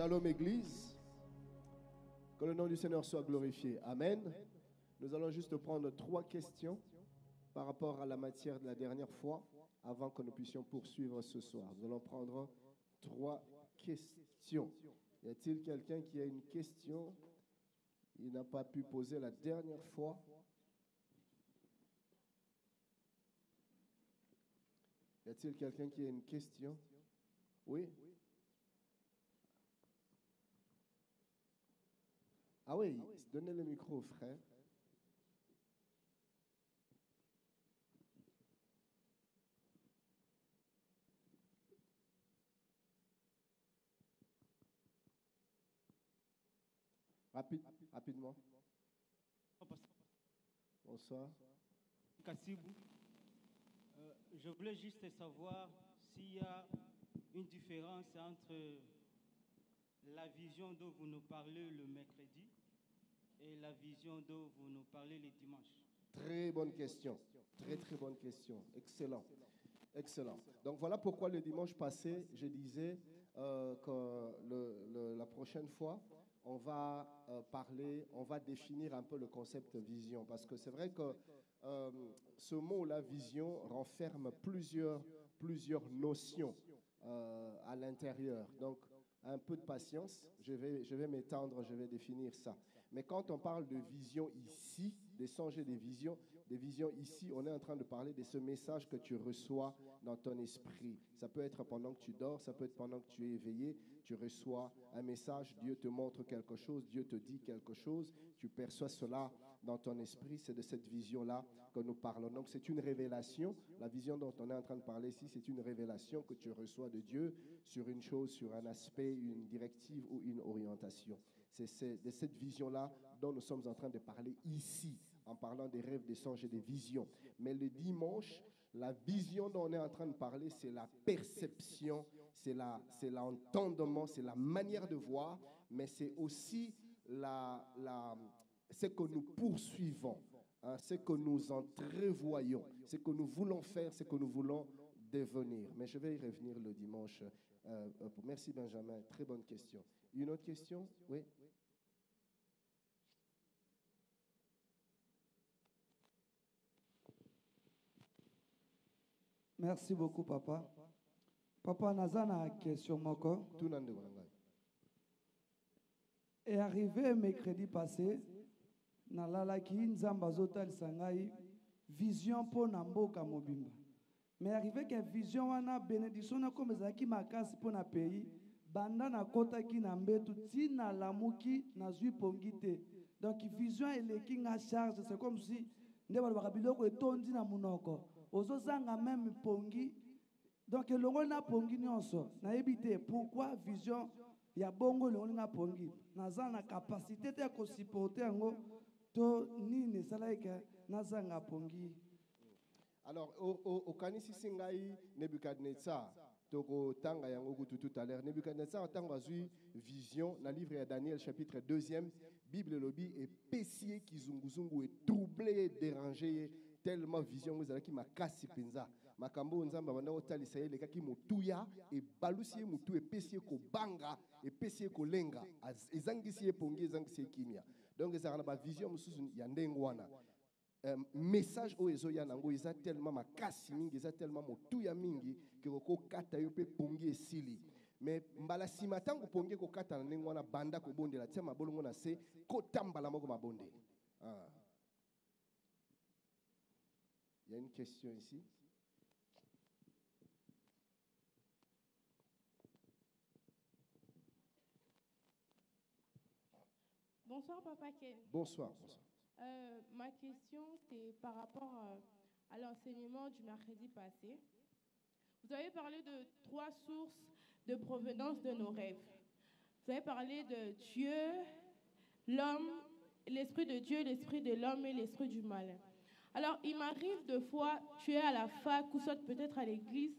Shalom Église. Que le nom du Seigneur soit glorifié. Amen. Nous allons juste prendre 3 questions par rapport à la matière de la dernière fois avant que nous puissions poursuivre ce soir. Nous allons prendre 3 questions. Y a-t-il quelqu'un qui a une question? Il n'a pas pu poser la dernière fois. Y a-t-il quelqu'un qui a une question? Oui? Ah oui, donnez le micro au frère. Rapidement. Bonsoir. Kassibou, je voulais juste savoir s'il y a une différence entre la vision dont vous nous parlez le mercredi et la vision dont vous nous parlez le dimanche. Très bonne question. Très bonne question. Excellent. Excellent. Donc voilà pourquoi le dimanche passé, je disais que la prochaine fois, on va parler, on va définir un peu le concept vision. Parce que c'est vrai que ce mot-là, vision, renferme plusieurs notions à l'intérieur. Donc, un peu de patience, je vais m'étendre, je vais définir ça. Mais quand on parle de vision ici, des songes et des visions ici, on est en train de parler de ce message que tu reçois dans ton esprit. Ça peut être pendant que tu dors, ça peut être pendant que tu es éveillé, tu reçois un message, Dieu te montre quelque chose, Dieu te dit quelque chose, tu perçois cela dans ton esprit, c'est de cette vision-là que nous parlons. Donc c'est une révélation, la vision dont on est en train de parler ici, c'est une révélation que tu reçois de Dieu sur une chose, sur un aspect, une directive ou une orientation. C'est de cette vision-là dont nous sommes en train de parler ici, en parlant des rêves, des songes et des visions. Mais le dimanche, la vision dont on est en train de parler, c'est la perception, c'est l'entendement, c'est la manière de voir, mais c'est aussi ce que nous poursuivons, hein, ce que nous entrevoyons, ce que nous voulons faire, ce que nous voulons devenir. Mais je vais y revenir le dimanche. Merci Benjamin, très bonne question. Une autre question? Oui. Merci beaucoup, papa. Papa, Nazana a question moko. Et arrivé mercredi passé, nalalaki nzamba zotal sangai vision pour namboka mobimba. Mais arrivé que vision wana bénédiction na comme zaki makasi pour na pays, banda na kota ki na mbetu tina lamuki na zui pongite. Donc vision eleki nga charge, c'est comme si ndeba bakabiloko etondi na munoko. Ozozanga même pongi. Donc elongo na pongi nyonso. Na ebite pourquoi vision ya bongo elongo na pongi. Naza na capacité te ko supporter ngo to nini salaika nazanga pongi. Alors au kanisi singai Nebuchadnezzar toko tanga yango tout à l'heure. Nebuchadnezzar tanga zui vision na livre ya Daniel chapitre 2e, Bible lobi et pessier kizunguzungu et troublé, dérangé tellement vision vous allez qui makasi penza makambo nzamba banda otalisa ye lekaki mutuya e balusi mutu e pesier ko banga e pesier ko lenga ezangisi e pongi ezangisi kimia. Donc ça na ba vision mususu ya ndengwana message o ezo ya nango eza tellement makasi mingi eza tellement mutuya mingi ke ko kata yo pe pongi esili. Mais mbala sima tango pongi ko kata na ndengwana banda ko bondela tia mabolongo na se ko tambala moko mabondeli. Il y a une question ici. Bonsoir, Papa Ken. Bonsoir. Ma question, c'est par rapport à l'enseignement du mercredi passé. Vous avez parlé de 3 sources de provenance de nos rêves. Vous avez parlé de Dieu, l'homme, l'esprit de Dieu, l'esprit de l'homme et l'esprit du mal. Alors, il m'arrive de fois, tu es à la fac ou soit peut-être à l'église,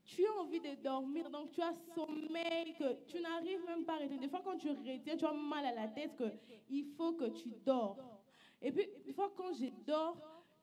tu as envie de dormir, donc tu as sommeil, que tu n'arrives même pas à retenir. Des fois, quand tu retiens, tu as mal à la tête, qu'il faut que tu dors. Et puis, des fois, quand je dors,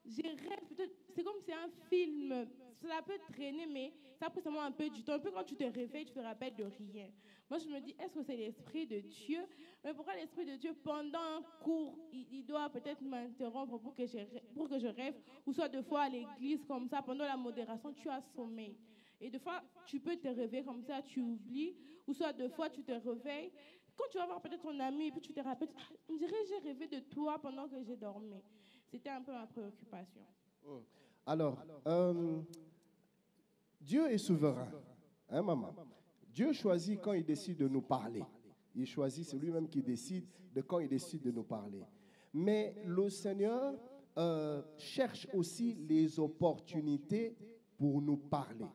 je rêve, peut-être, c'est comme si c'est un film, ça peut traîner, mais ça prend seulement un peu du temps. Un peu quand tu te réveilles, tu te rappelles de rien. Moi, je me dis, est-ce que c'est l'Esprit de Dieu? Mais pourquoi l'Esprit de Dieu, pendant un cours, il doit peut-être m'interrompre pour que je rêve, ou soit deux fois à l'église comme ça, pendant la modération, tu as sommeil. Et des fois, tu peux te réveiller comme ça, tu oublies, ou soit deux fois, tu te réveilles. Quand tu vas voir peut-être ton ami, et puis tu te rappelles, ah, on dirait que j'ai rêvé de toi pendant que j'ai dormi. C'était un peu ma préoccupation. Alors, Dieu est souverain, hein, maman? Dieu choisit quand il décide de nous parler. Il choisit, c'est lui-même qui décide de quand il décide de nous parler. Mais le Seigneur cherche aussi les opportunités pour nous parler.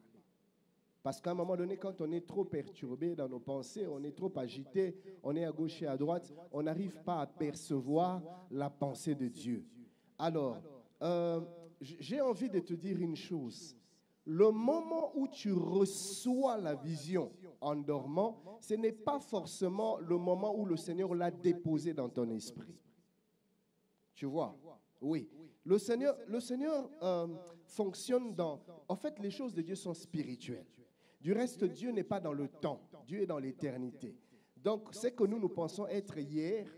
Parce qu'à un moment donné, quand on est trop perturbé dans nos pensées, on est trop agité, on est à gauche et à droite, on n'arrive pas à percevoir la pensée de Dieu. Alors, j'ai envie de te dire une chose. Le moment où tu reçois la vision en dormant, ce n'est pas forcément le moment où le Seigneur l'a déposé dans ton esprit. Tu vois? Oui. Le Seigneur fonctionne dans... En fait, les choses de Dieu sont spirituelles. Du reste, Dieu n'est pas dans le temps. Dieu est dans l'éternité. Donc, ce que nous pensons être hier,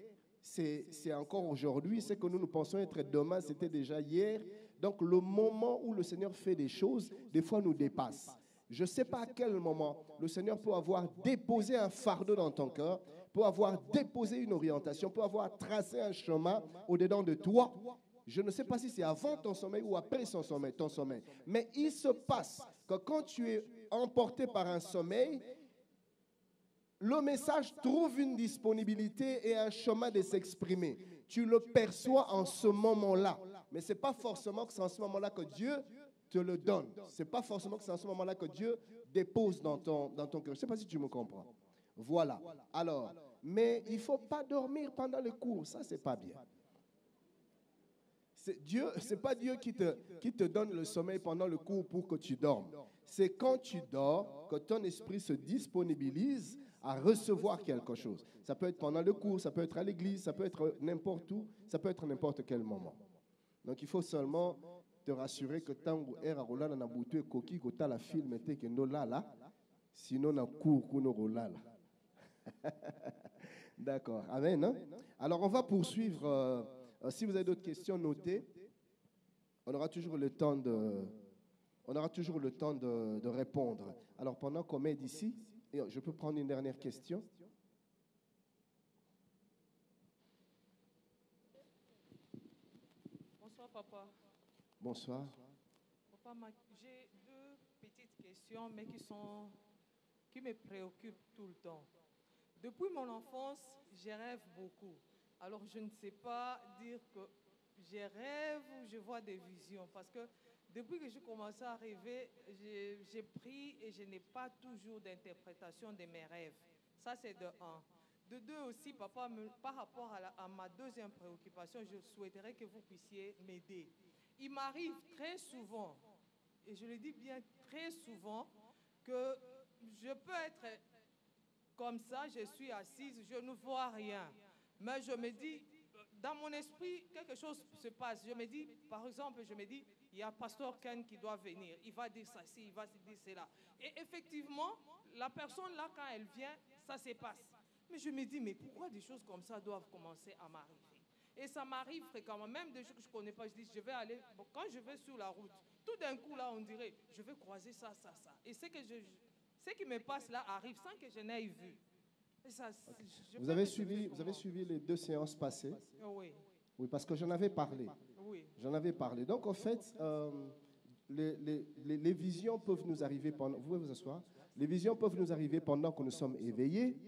c'est encore aujourd'hui. Ce que nous pensons être demain, c'était déjà hier. Donc, le moment où le Seigneur fait des choses, des fois nous dépasse. Je ne sais pas à quel moment le Seigneur peut avoir déposé un fardeau dans ton cœur, peut avoir déposé une orientation, peut avoir tracé un chemin au-dedans de toi. Je ne sais pas si c'est avant ton sommeil ou après ton sommeil. Mais il se passe que quand tu es emporté par un sommeil, le message trouve une disponibilité et un chemin de s'exprimer. Tu le perçois en ce moment-là. Mais ce n'est pas forcément que c'est en ce moment-là que Dieu te le donne. Ce n'est pas forcément que c'est en ce moment-là que Dieu dépose dans ton cœur. Je ne sais pas si tu me comprends. Voilà. Alors, mais il ne faut pas dormir pendant le cours. Ça, ce n'est pas bien. Ce n'est pas Dieu qui te donne le sommeil pendant le cours pour que tu dormes. C'est quand tu dors que ton esprit se disponibilise à recevoir quelque chose. Ça peut être pendant le cours, ça peut être à l'église, ça peut être n'importe où, ça peut être n'importe quel moment. Donc il faut seulement te rassurer que tant que tu es dans boutu et coquille, que tu as la film et que nous là, sinon on cours que nous là. D'accord. Amen. Hein? Alors on va poursuivre. Si vous avez d'autres questions, notez. On aura toujours le temps de répondre. Alors pendant qu'on m'aide ici, je peux prendre une dernière question. Bonsoir, papa. Bonsoir. Papa, j'ai deux petites questions, mais qui me préoccupent tout le temps. Depuis mon enfance, je rêve beaucoup. Alors, je ne sais pas dire que je rêve ou je vois des visions, parce que depuis que j'ai commencé à rêver, j'ai pris et je n'ai pas toujours d'interprétation de mes rêves. Ça, c'est de un. De deux aussi, papa, par rapport à ma deuxième préoccupation, je souhaiterais que vous puissiez m'aider. Il m'arrive très souvent, et je le dis bien très souvent, que je peux être comme ça, je suis assise, je ne vois rien. Mais je me dis, dans mon esprit, quelque chose se passe. Je me dis, par exemple, il y a Pasteur Ken qui doit venir. Il va dire ça, il va dire cela. Et effectivement, la personne là, quand elle vient, ça se passe. Mais je me dis, mais pourquoi des choses comme ça doivent commencer à m'arriver? Et ça m'arrive fréquemment, même des choses que je ne connais pas. Je dis, je vais aller, quand je vais sur la route, tout d'un coup là, on dirait, je vais croiser ça. Et ce qui me passe là arrive sans que je n'aie vu. Ça, vous avez suivi les 2 séances passées? Oui. Oui, parce que j'en avais parlé. Oui. J'en avais parlé. Donc, en fait, les visions peuvent nous arriver pendant... Vous pouvez vous asseoir. Les visions peuvent nous arriver pendant que nous sommes éveillés,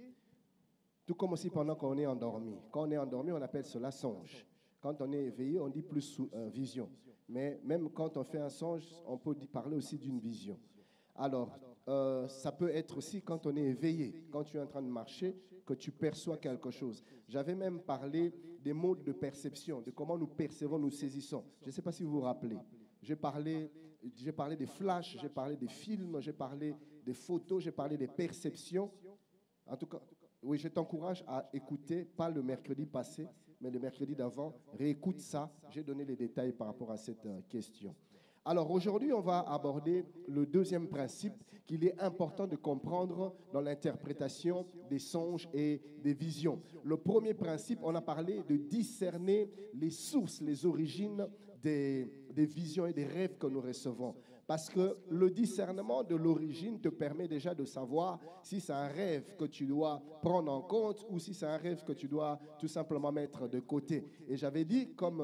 tout comme aussi pendant qu'on est endormi. Quand on est endormi, on appelle cela songe. Quand on est éveillé, on dit plus vision. Mais même quand on fait un songe, on peut parler aussi d'une vision. Alors, ça peut être aussi quand on est éveillé, quand tu es en train de marcher, que tu perçois quelque chose. J'avais même parlé des modes de perception, de comment nous percevons, nous saisissons. Je ne sais pas si vous vous rappelez. J'ai parlé des flashs, j'ai parlé des films, j'ai parlé des photos, j'ai parlé des perceptions. En tout cas, oui, je t'encourage à écouter, pas le mercredi passé, mais le mercredi d'avant, réécoute ça. J'ai donné les détails par rapport à cette question. Alors aujourd'hui, on va aborder le deuxième principe qu'il est important de comprendre dans l'interprétation des songes et des visions. Le premier principe, on a parlé de discerner les sources, les origines des visions et des rêves que nous recevons. Parce que le discernement de l'origine te permet déjà de savoir si c'est un rêve que tu dois prendre en compte ou si c'est un rêve que tu dois tout simplement mettre de côté. Et j'avais dit, comme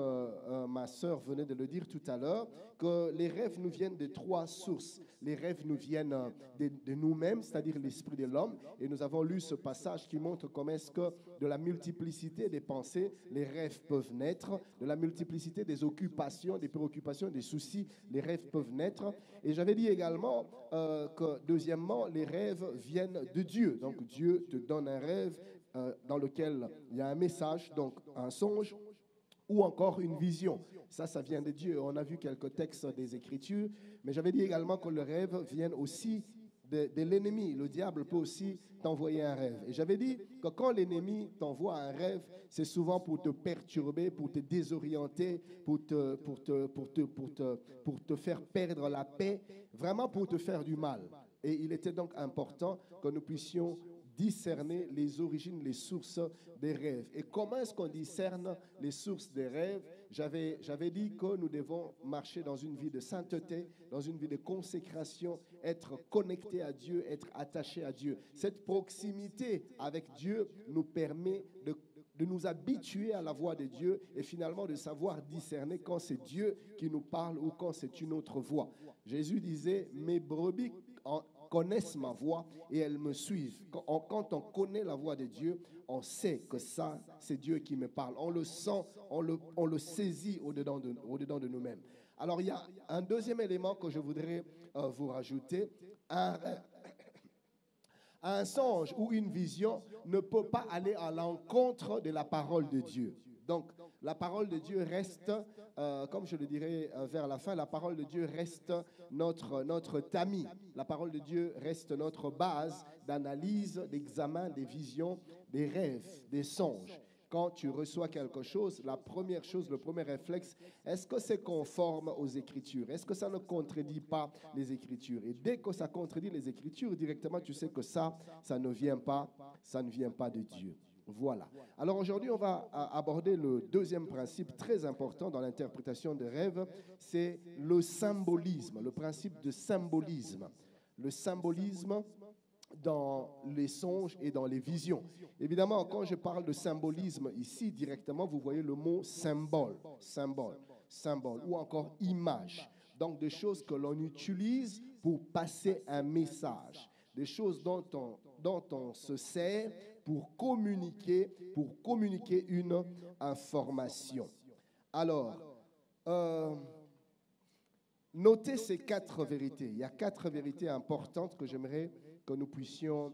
ma sœur venait de le dire tout à l'heure, que les rêves nous viennent de trois sources. Les rêves nous viennent de nous-mêmes, c'est-à-dire l'esprit de l'homme. Et nous avons lu ce passage qui montre comment est-ce que de la multiplicité des pensées, les rêves peuvent naître. De la multiplicité des occupations, des préoccupations, des soucis, les rêves peuvent naître. Et j'avais dit également que, deuxièmement, les rêves viennent de Dieu. Donc Dieu te donne un rêve dans lequel il y a un message, donc un songe, ou encore une vision. Ça vient de Dieu. On a vu quelques textes des Écritures, mais j'avais dit également que le rêve vient aussi de l'ennemi. Le diable peut aussi t'envoyer un rêve. Et j'avais dit que quand l'ennemi t'envoie un rêve, c'est souvent pour te perturber, pour te désorienter, pour te faire perdre la paix, vraiment pour te faire du mal. Et il était donc important que nous puissions discerner les origines, les sources des rêves. Et comment est-ce qu'on discerne les sources des rêves? J'avais dit que nous devons marcher dans une vie de sainteté, dans une vie de consécration, être connectés à Dieu, être attachés à Dieu. Cette proximité avec Dieu nous permet de nous habituer à la voix de Dieu et finalement de savoir discerner quand c'est Dieu qui nous parle ou quand c'est une autre voix. Jésus disait, mes brebis connaissent ma voix et elles me suivent. Quand on connaît la voix de Dieu, on sait que ça, c'est Dieu qui me parle. On le sent, on le saisit au-dedans de nous-mêmes. Alors, il y a un deuxième élément que je voudrais vous rajouter. Un songe ou une vision ne peut pas aller à l'encontre de la parole de Dieu. Donc, la parole de Dieu reste, comme je le dirai vers la fin, la parole de Dieu reste notre tamis. La parole de Dieu reste notre base d'analyse, d'examen, des visions, des rêves, des songes. Quand tu reçois quelque chose, la première chose, le premier réflexe, est-ce que c'est conforme aux Écritures? Est-ce que ça ne contredit pas les Écritures? Et dès que ça contredit les Écritures, directement, tu sais que ça ne vient pas de Dieu. Voilà. Alors aujourd'hui, on va aborder le deuxième principe très important dans l'interprétation des rêves, c'est le symbolisme, le principe de symbolisme. Le symbolisme dans les songes et dans les visions. Évidemment, quand je parle de symbolisme ici directement, vous voyez le mot symbole, ou encore image. Donc des choses que l'on utilise pour passer un message, des choses dont on se sert pour communiquer une information. Alors, notez ces 4 vérités. Il y a 4 vérités importantes que j'aimerais que nous puissions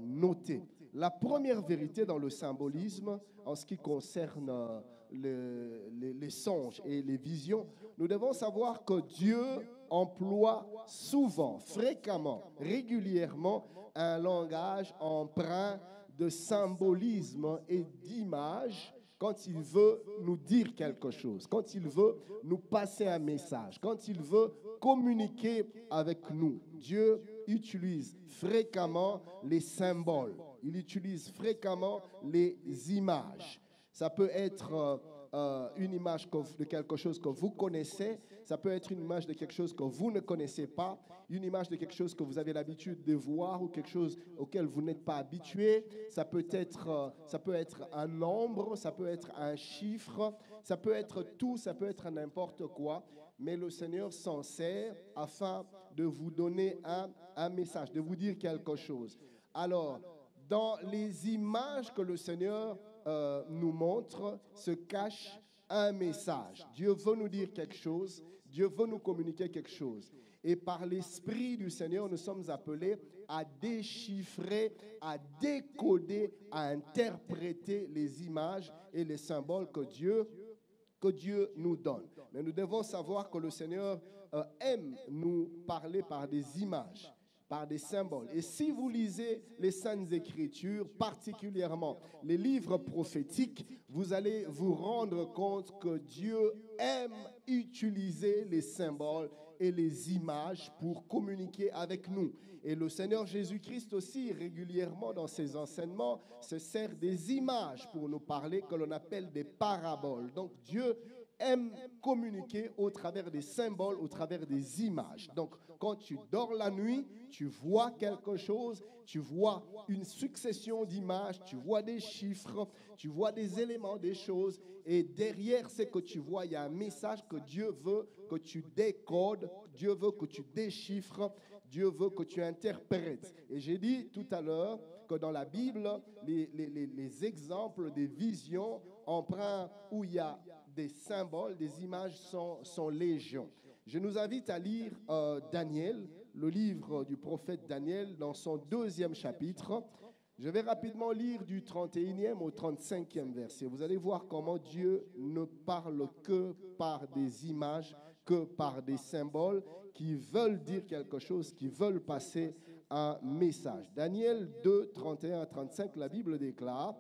noter. La première vérité dans le symbolisme, en ce qui concerne les songes et les visions, nous devons savoir que Dieu emploie souvent, fréquemment, régulièrement un langage empreint de symbolisme et d'image quand il veut nous dire quelque chose, quand il veut nous passer un message, quand il veut communiquer avec nous. Dieu utilise fréquemment les symboles, il utilise fréquemment les images. Ça peut être une image de quelque chose que vous connaissez, ça peut être une image de quelque chose que vous ne connaissez pas, une image de quelque chose que vous avez l'habitude de voir ou quelque chose auquel vous n'êtes pas habitué. Ça peut être un nombre, ça peut être un chiffre, ça peut être tout, ça peut être n'importe quoi. Mais le Seigneur s'en sert afin de vous donner un message, de vous dire quelque chose. Alors, dans les images que le Seigneur nous montre, se cache un message. Dieu veut nous dire quelque chose, Dieu veut nous communiquer quelque chose. Et par l'Esprit du Seigneur, nous sommes appelés à déchiffrer, à décoder, à interpréter les images et les symboles que Dieu nous donne. Mais nous devons savoir que le Seigneur aime nous parler par des images. par des symboles. Et si vous lisez les Saintes Écritures, particulièrement les livres prophétiques, vous allez vous rendre compte que Dieu aime utiliser les symboles et les images pour communiquer avec nous. Et le Seigneur Jésus-Christ aussi, régulièrement dans ses enseignements, se sert des images pour nous parler, que l'on appelle des paraboles. Donc Dieu aime communiquer au travers des symboles, au travers des images. Donc, quand tu dors la nuit, tu vois quelque chose, tu vois une succession d'images, tu vois des chiffres, tu vois des éléments, des choses, et derrière ce que tu vois, il y a un message que Dieu veut que tu décodes, Dieu veut que tu déchiffres, Dieu veut que tu interprètes. Et j'ai dit tout à l'heure que dans la Bible, les exemples des visions emprunts où il y a des symboles, des images sont légion. Je nous invite à lire Daniel, le livre du prophète Daniel, dans son 2e chapitre. Je vais rapidement lire du 31e au 35e verset. Vous allez voir comment Dieu ne parle que par des images, que par des symboles qui veulent dire quelque chose, qui veulent passer un message. Daniel 2, 31 à 35, la Bible déclare: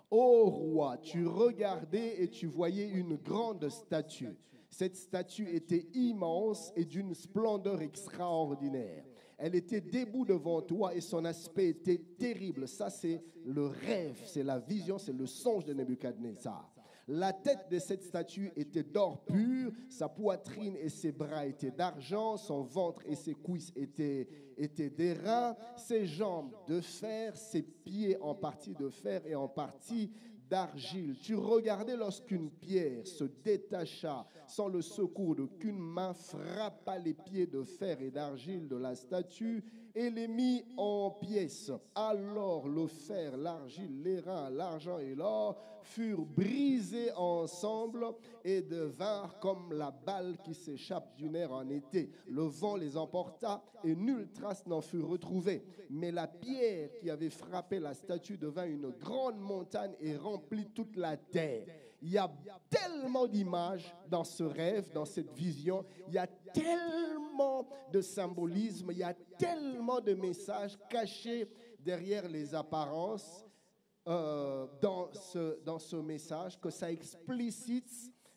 Ô roi, tu regardais et tu voyais une grande statue. Cette statue était immense et d'une splendeur extraordinaire. Elle était debout devant toi et son aspect était terrible. Ça, c'est le rêve, c'est la vision, c'est le songe de Nebuchadnezzar. La tête de cette statue était d'or pur, sa poitrine et ses bras étaient d'argent, son ventre et ses cuisses étaient d'airain, ses jambes de fer, ses pieds en partie de fer et en partie d'argile. Tu regardais lorsqu'une pierre se détacha sans le secours d'aucune main, frappa les pieds de fer et d'argile de la statue et les mit en pièces. Alors le fer, l'argile, l'airain, l'argent et l'or furent brisés ensemble et devinrent comme la balle qui s'échappe du nerf en été. Le vent les emporta et nulle trace n'en fut retrouvée. Mais la pierre qui avait frappé la statue devint une grande montagne et remplit toute la terre. Il y a tellement d'images dans ce rêve, dans cette vision. Il y a tellement de symbolisme, il y a tellement de messages cachés derrière les apparences dans ce message que ça explicite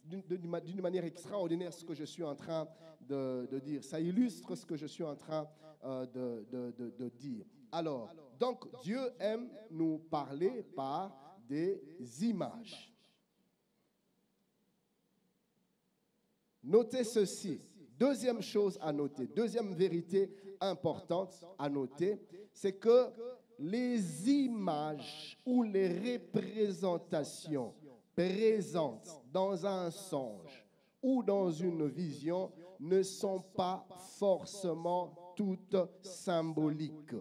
d'une manière extraordinaire ce que je suis en train de dire. Ça illustre ce que je suis en train de dire. Alors, donc Dieu aime nous parler par des images. Notez ceci. Deuxième chose à noter, deuxième vérité importante à noter, c'est que les images ou les représentations présentes dans un songe ou dans une vision ne sont pas forcément toutes symboliques.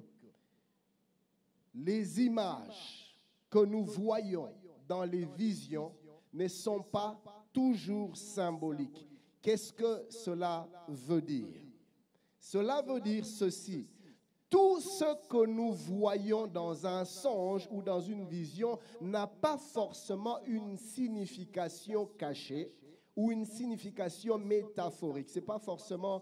Les images que nous voyons dans les visions ne sont pas toujours symboliques. Qu'est-ce que cela veut dire? Cela veut dire ceci. Tout ce que nous voyons dans un songe ou dans une vision n'a pas forcément une signification cachée ou une signification métaphorique. Ce n'est pas forcément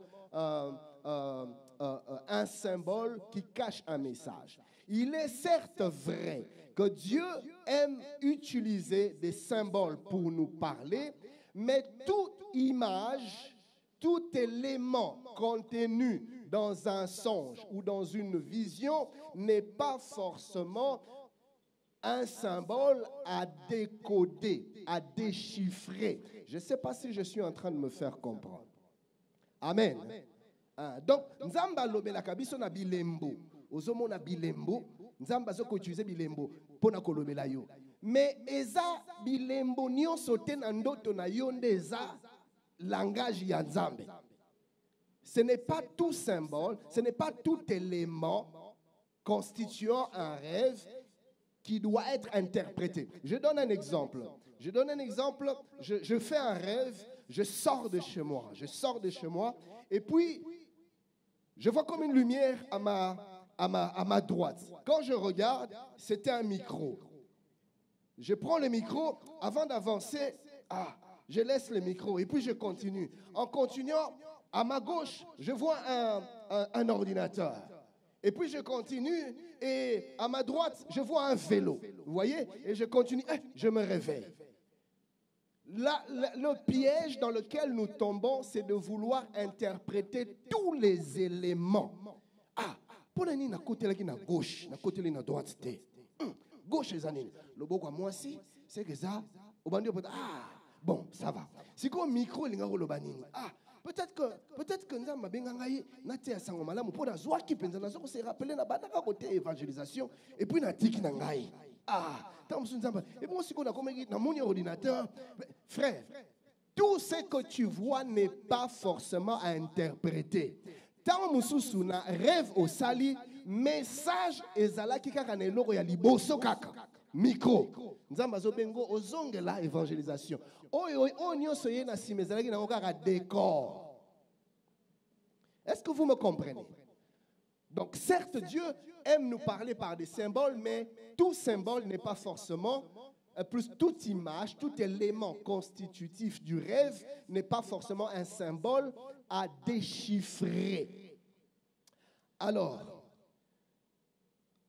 un symbole qui cache un message. Il est certes vrai que Dieu aime utiliser des symboles pour nous parler, mais toute image, tout élément contenu dans un songe ou dans une vision n'est pas forcément un symbole à décoder, à déchiffrer. Je ne sais pas si je suis en train de me faire comprendre. Amen. Donc, Nzamba lobelaka biso na bilembo. Ozomona bilembo, Nzamba zoko utiliser bilembo pona kolobela yo. Mais eza bilembo nyonso te na ndoto na yo nde eza langage ya Nzambe. Ce n'est pas tout symbole, ce n'est pas tout élément constituant un rêve qui doit être interprété. Je donne un exemple. Je fais un rêve, je sors de chez moi. Et puis, je vois comme une lumière à ma droite. Quand je regarde, c'était un micro. Je prends le micro, avant d'avancer, je laisse le micro et puis je continue. En continuant, à ma gauche, je vois un ordinateur. Et puis je continue et à ma droite, je vois un vélo. Vous voyez? Et je continue, je me réveille. Le piège dans lequel nous tombons, c'est de vouloir interpréter tous les éléments. Ah, pour nani na côté là qui na gauche, na côté là na droite té. Gauche les années. Le beaucoup moi aussi, c'est que ça au bandio bon, ça va. Si comme micro linga ko lo banini. Peut-être que nous avons bien gagné naté à sango malamu pour la joie qui penza na zo se rappeler na banda ka côté évangélisation et puis na tiki na ngai. Et bon, si on a comme dans mon ordinateur, frère, tout ce que tu vois n'est pas forcément à interpréter. Tant mususu na rêve au sali, message ezala ki kaka na eloko ya liboso kaka. Micro. Nzamba zo bengo ozonge la évangélisation. O nyonso ye na simezala ki na kaka décor. Est-ce que vous me comprenez? Donc certes, Dieu aime nous parler par des symboles, mais tout symbole n'est pas forcément, plus toute image, tout élément constitutif du rêve n'est pas forcément un symbole à déchiffrer. Alors,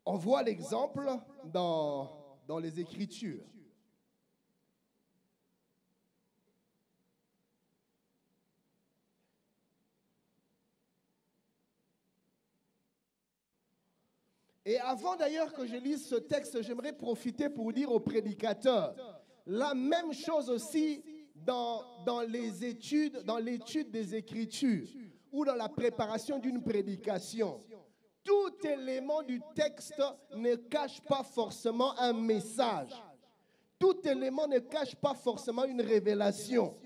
on voit l'exemple dans les Écritures. Et avant d'ailleurs que je lise ce texte, j'aimerais profiter pour dire aux prédicateurs la même chose aussi dans l'étude des Écritures ou dans la préparation d'une prédication. Tout élément du texte ne cache pas forcément un message. Tout élément ne cache pas forcément une révélation.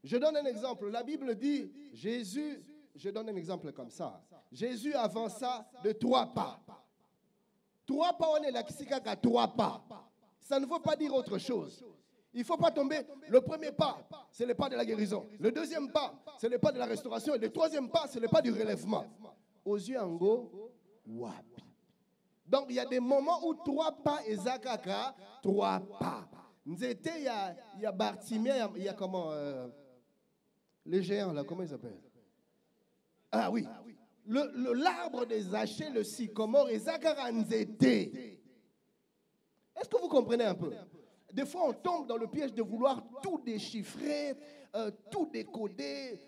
Je donne un exemple. La Bible dit, je donne un exemple comme ça. Jésus avança de 3 pas. 3 pas, on est là, à 3 pas. Ça ne veut pas dire autre chose. Il ne faut pas tomber. Le premier pas, c'est le pas de la guérison. Le deuxième pas, c'est le pas de la restauration. Et le troisième pas, c'est le pas du relèvement. Aux yeux en go, wapi. Donc il y a des moments où 3 pas et zakaka, 3 pas. Il y a Bartimée, il y a comment les géants là, comment ils s'appellent? Ah oui. L'arbre des Zachée, le sycomore et Zakara Nzete. Est-ce que vous comprenez un peu? Des fois, on tombe dans le piège de vouloir tout déchiffrer, tout décoder,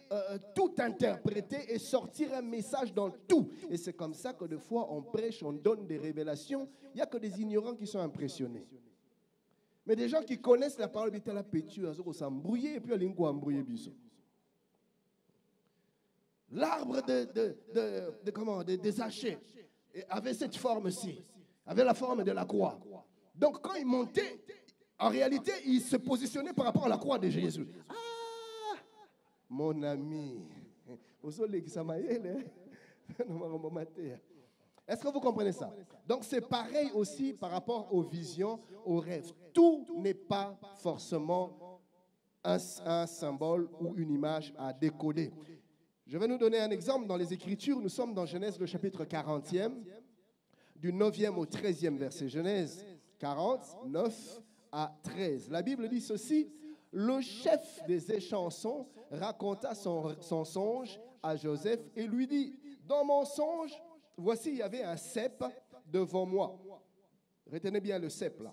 tout interpréter et sortir un message dans tout. Et c'est comme ça que des fois, on prêche, on donne des révélations. Il n'y a que des ignorants qui sont impressionnés. Mais des gens qui connaissent la parole, ils la pétu, ils s'embrouillent et puis ils vont embrouiller biso. L'arbre des Zachée avait cette forme-ci, avait la forme de la croix. Donc quand il montait, en réalité, il se positionnait par rapport à la croix de Jésus. Ah, mon ami, est-ce que vous comprenez ça? Donc c'est pareil aussi par rapport aux visions, aux rêves. Tout n'est pas forcément un symbole ou une image à décoder. Je vais nous donner un exemple dans les Écritures. Nous sommes dans Genèse, le chapitre 40e, du 9e au 13e verset. Genèse 40, 9 à 13. La Bible dit ceci: le chef des échansons raconta son songe à Joseph et lui dit: dans mon songe, voici, il y avait un cep devant moi. Retenez bien le cep là.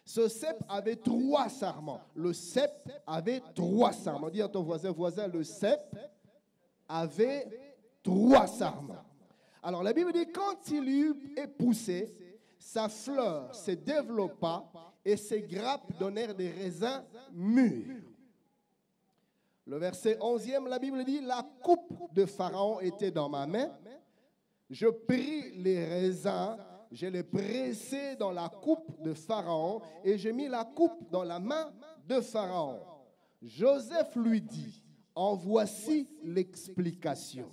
Ce cep avait 3 sarments. Le cep avait 3 sarments. Dis à ton voisin, le cep avait 3 sarments. Alors la Bible dit, quand il eut poussé, sa fleur se développa et ses grappes donnèrent des raisins mûrs. Le verset 11e, la Bible dit, la coupe de Pharaon était dans ma main. Je pris les raisins, je les pressai dans la coupe de Pharaon et j'ai mis la coupe dans la main de Pharaon. Joseph lui dit: en voici l'explication.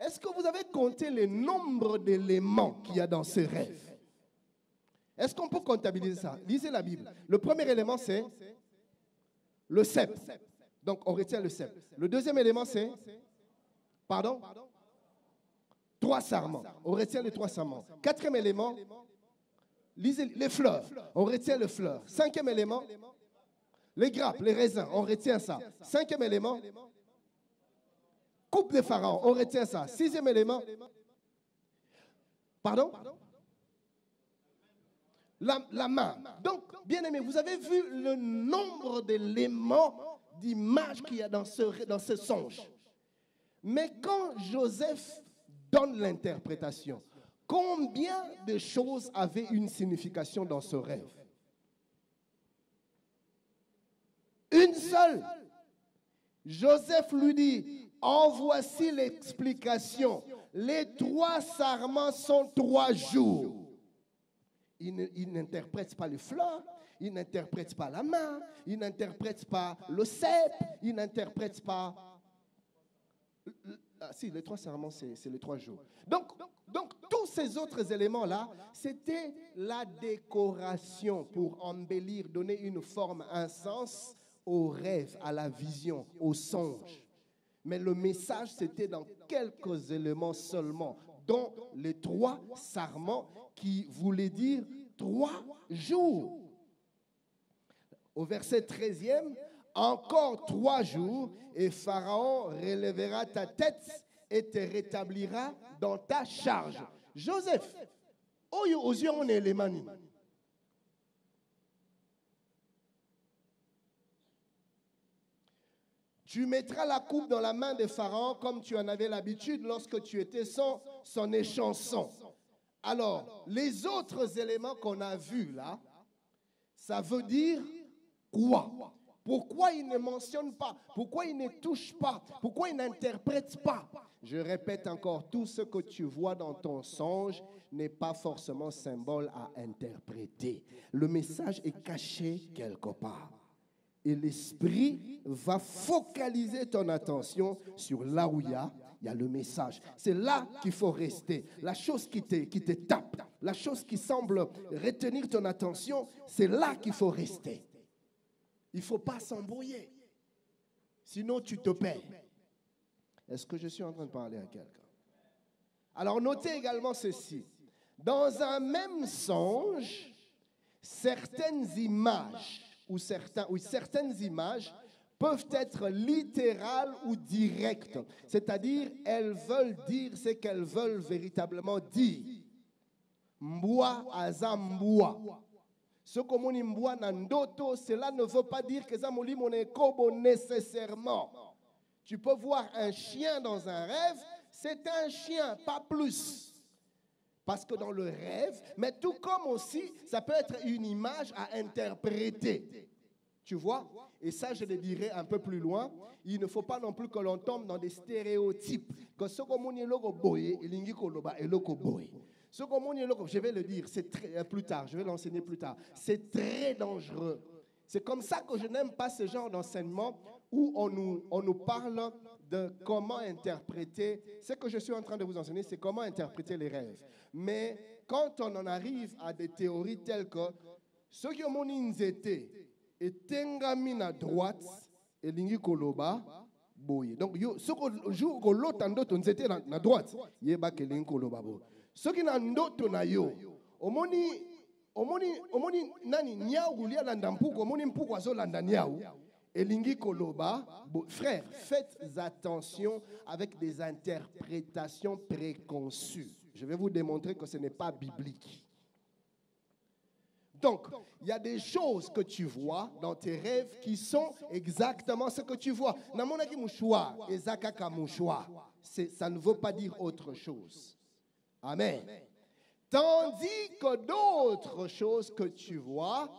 Est-ce que vous avez compté le nombre d'éléments qu'il y a dans ce rêve? Est-ce qu'on peut comptabiliser ça? Lisez la Bible. Le premier élément, c'est le cep. Donc, on retient le cep. Le deuxième élément, c'est... Pardon? 3 sarments. On retient les 3 sarments. 4e élément, lisez les fleurs. On retient les fleurs. 5e élément, les grappes, les raisins. On retient ça. 5e élément, coupe de Pharaon, on retient ça. 6e élément, Pardon? La main. Donc, bien aimé, vous avez vu le nombre d'éléments, d'images qu'il y a dans ce songe. Mais quand Joseph donne l'interprétation, combien de choses avaient une signification dans ce rêve? Une seule. Joseph lui dit, en voici l'explication. Les 3 sarments sont 3 jours. Il n'interprète pas les fleurs, il n'interprète pas la main, il n'interprète pas le cep, il n'interprète pas... si, les 3 serments, c'est les 3 jours. Donc, tous ces autres éléments-là, c'était la décoration pour embellir, donner une forme, un sens au rêve, à la vision, au songe. Mais le message, c'était dans quelques éléments seulement, dont les 3 sarments qui voulaient dire 3 jours. Au verset 13e, encore 3 jours et Pharaon relèvera ta tête et te rétablira dans ta charge. Joseph, aux yeux on est les mani. Tu mettras la coupe dans la main de Pharaon comme tu en avais l'habitude lorsque tu étais son échanson. Alors, les autres éléments qu'on a vus là, ça veut dire quoi? Pourquoi il ne mentionne pas? Pourquoi il ne touche pas? Pourquoi il n'interprète pas? Je répète encore, tout ce que tu vois dans ton songe n'est pas forcément symbole à interpréter. Le message est caché quelque part. Et l'esprit va focaliser ton attention sur là où il y a le message. C'est là qu'il faut rester. La chose qui te tape, la chose qui semble retenir ton attention, c'est là qu'il faut rester. Il ne faut pas s'embrouiller. Sinon, tu te perds. Est-ce que je suis en train de parler à quelqu'un? Alors, notez également ceci. Dans un même songe, certaines images certaines images peuvent être littérales ou directes. C'est-à-dire, elles veulent dire ce qu'elles veulent véritablement dire. Mboa aza mboa. Ce comme on mboa nandoto, cela ne veut pas dire que ça molimo ne kobo nécessairement. Tu peux voir un chien dans un rêve, c'est un chien, pas plus. Parce que dans le rêve, mais tout comme aussi, ça peut être une image à interpréter. Tu vois? Et ça, je le dirai un peu plus loin. Il ne faut pas non plus que l'on tombe dans des stéréotypes. Que ce comme on est logo boye, et l'ingi koloba et logo boye. Ce comme on est logo, je vais le dire, c'est plus tard, je vais l'enseigner plus tard. C'est très dangereux. C'est comme ça que je n'aime pas ce genre d'enseignement où on nous parle de comment interpréter. Ce que je suis en train de vous enseigner, c'est comment interpréter les rêves. Mais quand on en arrive à des théories telles que ceux qui ont été et tengami à droite et lingi koloba boye. Donc ceux qui ont l'autre ndoto nzete na droite, yeba ke lingi koloba boye. Ceux qui n'ont ndoto na yo, omoni nani nyau gulia landa mpuko, omoni mpuko azo landa nyau. Elingi koloba, frère, faites attention avec des interprétations préconçues. Je vais vous démontrer que ce n'est pas biblique. Donc, il y a des choses que tu vois dans tes rêves qui sont exactement ce que tu vois. Namonaki mouchoir, ezakaka mouchoir. Ça ne veut pas dire autre chose. Amen. Tandis que d'autres choses que tu vois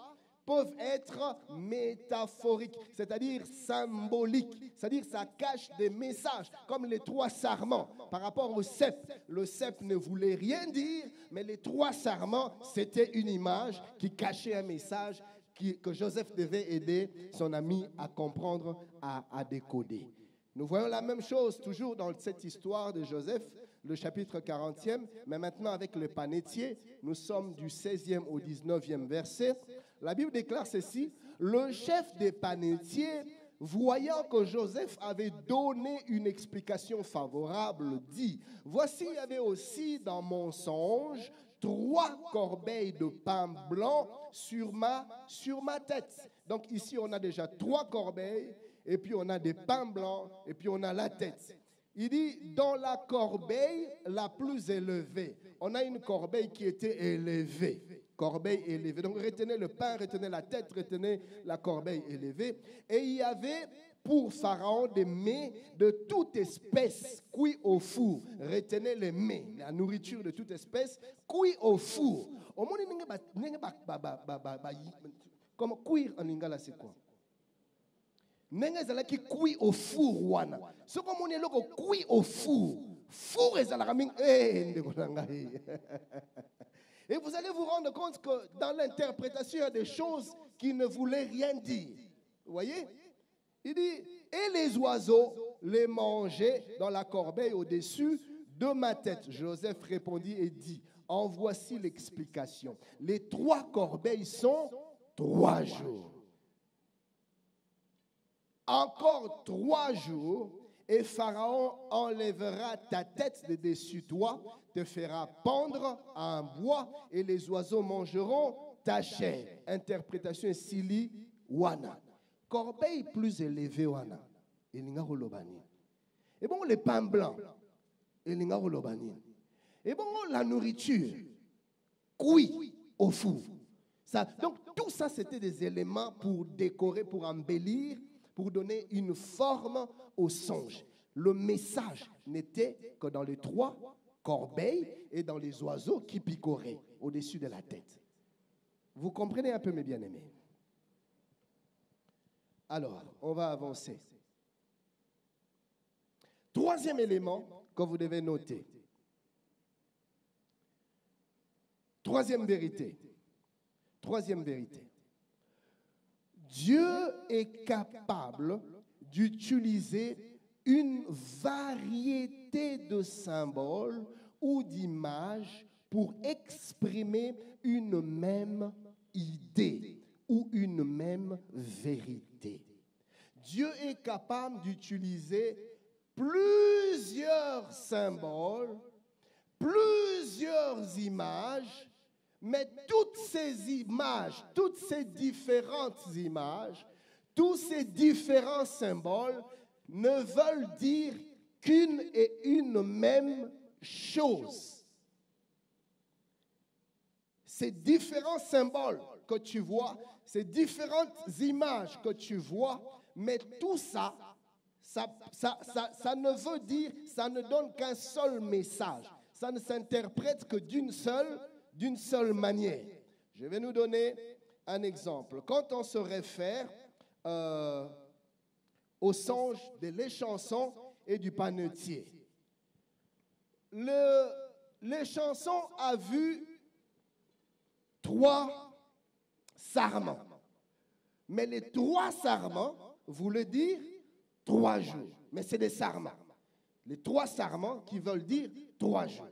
peuvent être métaphoriques, c'est-à-dire symboliques, c'est-à-dire ça cache des messages, comme les 3 sarments par rapport au cep. Le cep ne voulait rien dire, mais les 3 sarments, c'était une image qui cachait un message que Joseph devait aider son ami à comprendre, à décoder. Nous voyons la même chose toujours dans cette histoire de Joseph, le chapitre 40e, mais maintenant avec le panétier, nous sommes du 16e au 19e verset. La Bible déclare ceci: le chef des panétiers, voyant que Joseph avait donné une explication favorable, dit: voici, il y avait aussi dans mon songe 3 corbeilles de pain blanc sur ma tête. Donc ici, on a déjà 3 corbeilles, et puis on a des pains blancs, et puis on a la tête. Il dit, dans la corbeille la plus élevée. On a une corbeille qui était élevée. Corbeille élevée. Donc retenez le pain, retenez la tête, retenez la corbeille élevée. Et il y avait pour Pharaon des mets de toute espèce, cuits au four. Retenez les mets, la nourriture de toute espèce, cuits au four. Comment cuire en lingala, c'est quoi? Nenga qui cuit au four wana. Ce qu'on on est là cuit au four. Four est la raming. Et vous allez vous rendre compte que dans l'interprétation, il y a des choses qui ne voulaient rien dire. Vous voyez? Il dit, et les oiseaux les mangeaient dans la corbeille au-dessus de ma tête. Joseph répondit et dit, en voici l'explication. Les 3 corbeilles sont 3 jours. Encore 3 jours, et Pharaon enlèvera ta tête de dessus toi, te fera pendre à un bois, et les oiseaux mangeront ta chair. Interprétation Sili Wana. Corbeille plus élevée Wana. Et bon, les pains blancs. Et bon, la nourriture. Cuit au four. Ça, donc, tout ça, c'était des éléments pour décorer, pour embellir, pour donner une forme au songe. Le message n'était que dans les 3 corbeilles et dans les oiseaux qui picoraient au-dessus de la tête. Vous comprenez un peu, mes bien-aimés? Alors, on va avancer. 3e élément que vous devez noter. 3e vérité. 3e vérité. Dieu est capable d'utiliser une variété de symboles ou d'images pour exprimer une même idée ou une même vérité. Dieu est capable d'utiliser plusieurs symboles, plusieurs images, mais toutes ces images, toutes ces différentes images, tous ces différents symboles ne veulent dire qu'une et une même chose. Ces différents symboles que tu vois, ces différentes images que tu vois, mais tout ça, ça ne veut dire, ça ne donne qu'un seul message. Ça ne s'interprète que d'une seule manière. Je vais nous donner un exemple. Quand on se réfère au songe de l'échanson et du panetier, l'échanson a vu 3 sarments. Mais les 3 sarments voulaient dire 3 jours. Mais c'est des sarments. Les 3 sarments qui veulent dire 3 jours.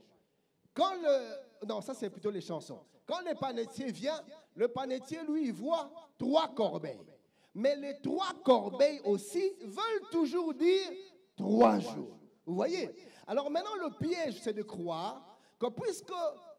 Non, ça c'est plutôt les chansons. Quand le panetier vient, le panetier, lui, il voit 3 corbeilles. Mais les 3 corbeilles aussi veulent toujours dire 3 jours. Vous voyez? Alors maintenant, le piège, c'est de croire que puisque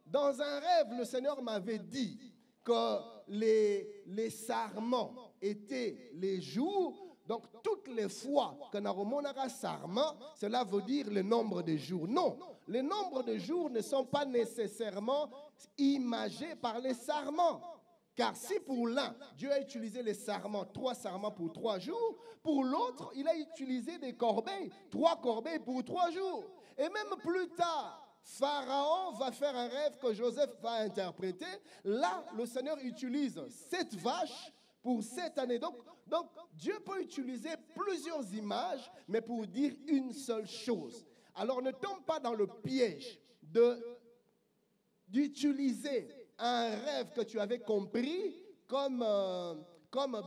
dans un rêve, le Seigneur m'avait dit que les sarments étaient les jours, donc toutes les fois que Naromonara sarment, cela veut dire le nombre de jours. Non, les nombres de jours ne sont pas nécessairement imagés par les sarments. Car si pour l'un, Dieu a utilisé les sarments, 3 sarments pour 3 jours, pour l'autre, il a utilisé des corbeilles, 3 corbeilles pour 3 jours. Et même plus tard, Pharaon va faire un rêve que Joseph va interpréter. Là, le Seigneur utilise 7 vaches pour 7 années. Donc, Dieu peut utiliser plusieurs images, mais pour dire une seule chose. Alors, ne tombe pas dans le piège d'utiliser un rêve que tu avais compris comme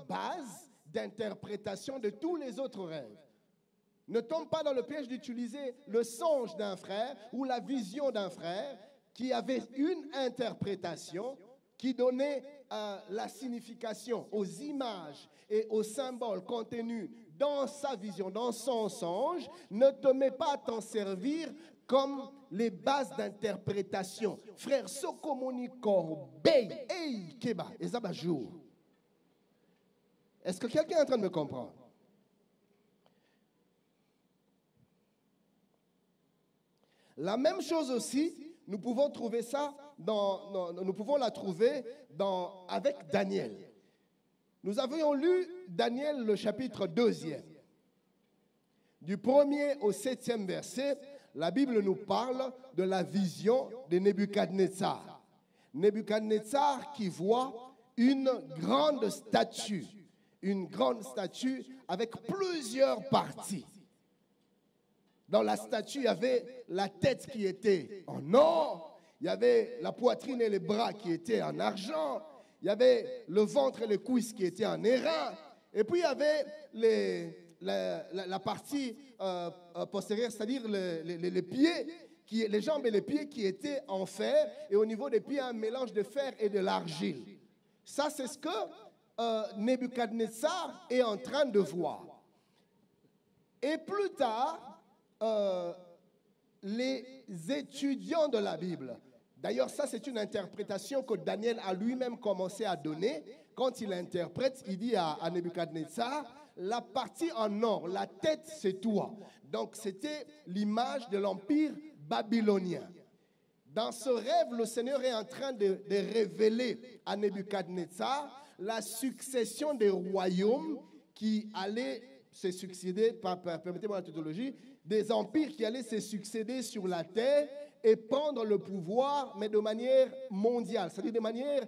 base d'interprétation de tous les autres rêves. Ne tombe pas dans le piège d'utiliser le songe d'un frère ou la vision d'un frère qui avait une interprétation qui donnait la signification aux images et aux symboles contenus dans sa vision, dans son songe. Ne te mets pas à t'en servir comme les bases d'interprétation. Frère, Sokomoni Corbeille, hey, Keba, Ezabajou. Est-ce que quelqu'un est en train de me comprendre? La même chose aussi, nous pouvons trouver ça nous pouvons la trouver avec Daniel. Nous avions lu Daniel le chapitre 2e. Du 1er au 7e verset, la Bible nous parle de la vision de Nebuchadnezzar. Nebuchadnezzar qui voit une grande statue avec plusieurs parties. Dans la statue, il y avait la tête qui était en or, il y avait la poitrine et les bras qui étaient en argent, il y avait le ventre et les cuisses qui étaient en airain, et puis il y avait la partie postérieure, c'est-à-dire les pieds, les jambes et les pieds qui étaient en fer, et au niveau des pieds, un mélange de fer et de l'argile. Ça, c'est ce que Nebuchadnezzar est en train de voir. Et plus tard, les étudiants de la Bible, d'ailleurs ça c'est une interprétation que Daniel a lui-même commencé à donner. Quand il interprète, il dit à Nebuchadnezzar, la partie en or, la tête c'est toi. Donc c'était l'image de l'empire babylonien. Dans ce rêve, le Seigneur est en train de révéler à Nebuchadnezzar la succession des royaumes qui allaient se succéder, permettez-moi la tautologie, des empires qui allaient se succéder sur la terre et prendre le pouvoir, mais de manière mondiale, c'est-à-dire de manière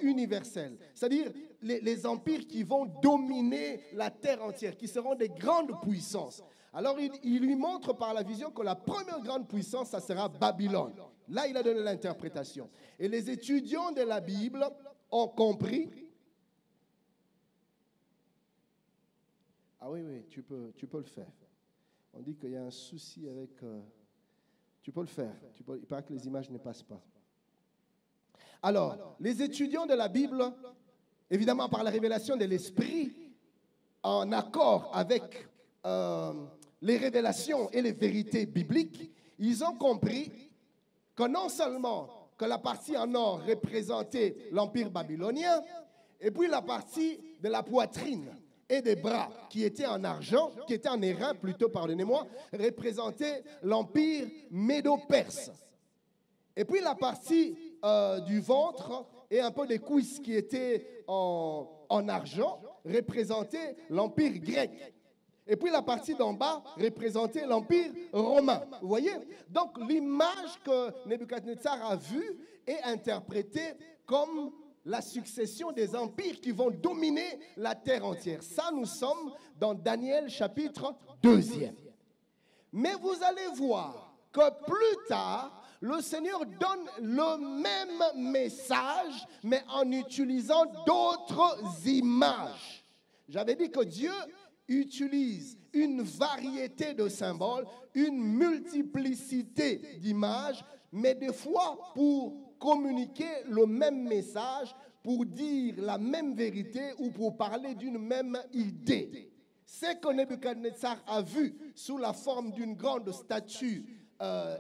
universelle. C'est-à-dire les empires qui vont dominer la terre entière, qui seront des grandes puissances. Alors il lui montre par la vision que la première grande puissance, ça sera Babylone. Là, il a donné l'interprétation. Et les étudiants de la Bible ont compris. Ah oui, tu peux le faire. On dit qu'il y a un souci avec... tu peux le faire. Il paraît que les images ne passent pas. Alors, les étudiants de la Bible, évidemment par la révélation de l'Esprit, en accord avec les révélations et les vérités bibliques, ils ont compris que non seulement que la partie en or représentait l'empire babylonien, et puis la partie de la poitrine et des bras qui étaient en argent, qui étaient en airain plutôt, pardonnez-moi, représentait l'empire médo-perse. Et puis la partie du ventre et un peu des cuisses qui étaient en argent représentait l'empire grec. Et puis la partie d'en bas représentait l'empire romain. Vous voyez? Donc l'image que Nebuchadnezzar a vue est interprétée comme la succession des empires qui vont dominer la terre entière. Ça, nous sommes dans Daniel chapitre 2e. Mais vous allez voir que plus tard, le Seigneur donne le même message, mais en utilisant d'autres images. J'avais dit que Dieu utilise une variété de symboles, une multiplicité d'images, mais des fois pour communiquer le même message, pour dire la même vérité ou pour parler d'une même idée. Ce que Nebuchadnezzar a vu sous la forme d'une grande statue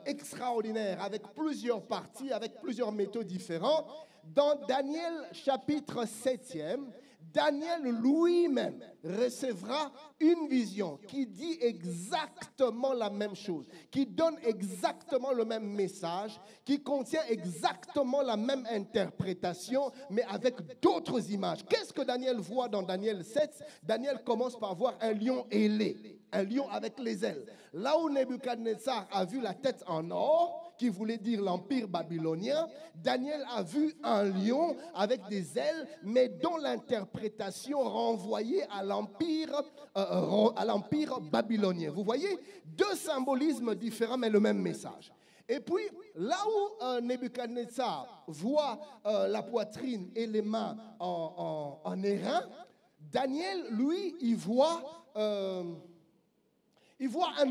extraordinaire avec plusieurs parties, avec plusieurs métaux différents, dans Daniel chapitre 7e, Daniel lui-même recevra une vision qui dit exactement la même chose, qui donne exactement le même message, qui contient exactement la même interprétation, mais avec d'autres images. Qu'est-ce que Daniel voit dans Daniel 7? Daniel commence par voir un lion ailé, un lion avec les ailes. Là où Nebuchadnezzar a vu la tête en or, qui voulait dire l'empire babylonien, Daniel a vu un lion avec des ailes, mais dont l'interprétation renvoyait à l'empire babylonien. Vous voyez, deux symbolismes différents, mais le même message. Et puis, là où Nebuchadnezzar voit la poitrine et les mains en airain, Daniel, lui, il voit un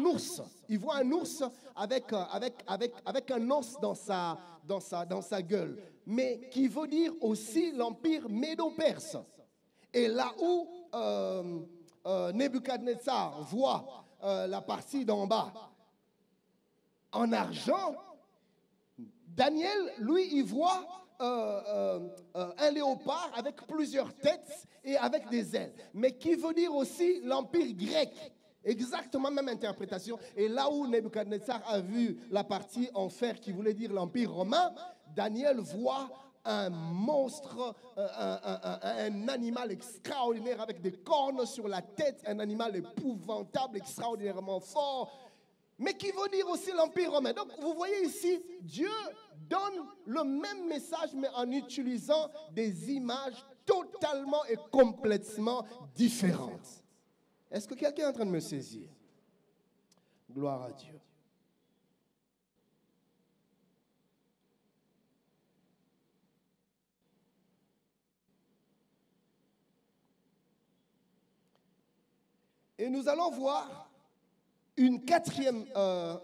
ours. Il voit un ours avec un os dans sa gueule. Mais qui veut dire aussi l'empire médo-perse. Et là où Nebuchadnezzar voit la partie d'en bas en argent, Daniel, lui, il voit un léopard avec plusieurs têtes et avec des ailes. Mais qui veut dire aussi l'empire grec. Exactement même interprétation. Et là où Nebuchadnezzar a vu la partie enfer qui voulait dire l'Empire romain, Daniel voit un monstre, un animal extraordinaire avec des cornes sur la tête, un animal épouvantable, extraordinairement fort, mais qui veut dire aussi l'Empire romain. Donc vous voyez ici, Dieu donne le même message, mais en utilisant des images totalement et complètement différentes. Est-ce que quelqu'un est en train de me saisir? Gloire à Dieu. Et nous allons voir une quatrième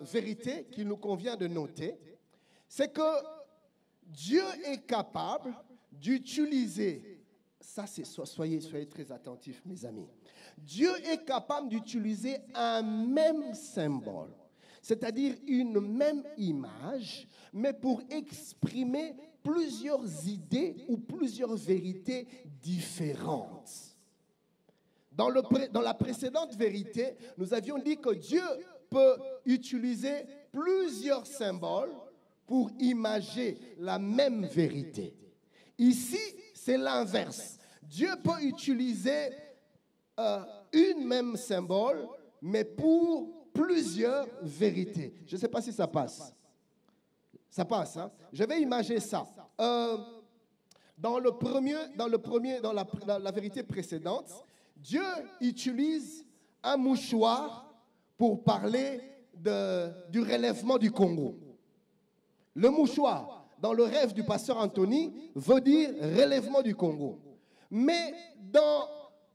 vérité qu'il nous convient de noter, c'est que Dieu est capable d'utiliser, ça c'est, soyez très attentifs mes amis, Dieu est capable d'utiliser un même symbole, c'est-à-dire une même image, mais pour exprimer plusieurs idées ou plusieurs vérités différentes. Dans la précédente vérité, nous avions dit que Dieu peut utiliser plusieurs symboles pour imager la même vérité. Ici, c'est l'inverse. Dieu peut utiliser une même symbole, mais pour plusieurs vérités. Je ne sais pas si ça passe. Ça passe, hein? Je vais imager ça. Dans la vérité précédente, Dieu utilise un mouchoir pour parler du relèvement du Congo. Le mouchoir, dans le rêve du pasteur Anthony, veut dire relèvement du Congo. Mais dans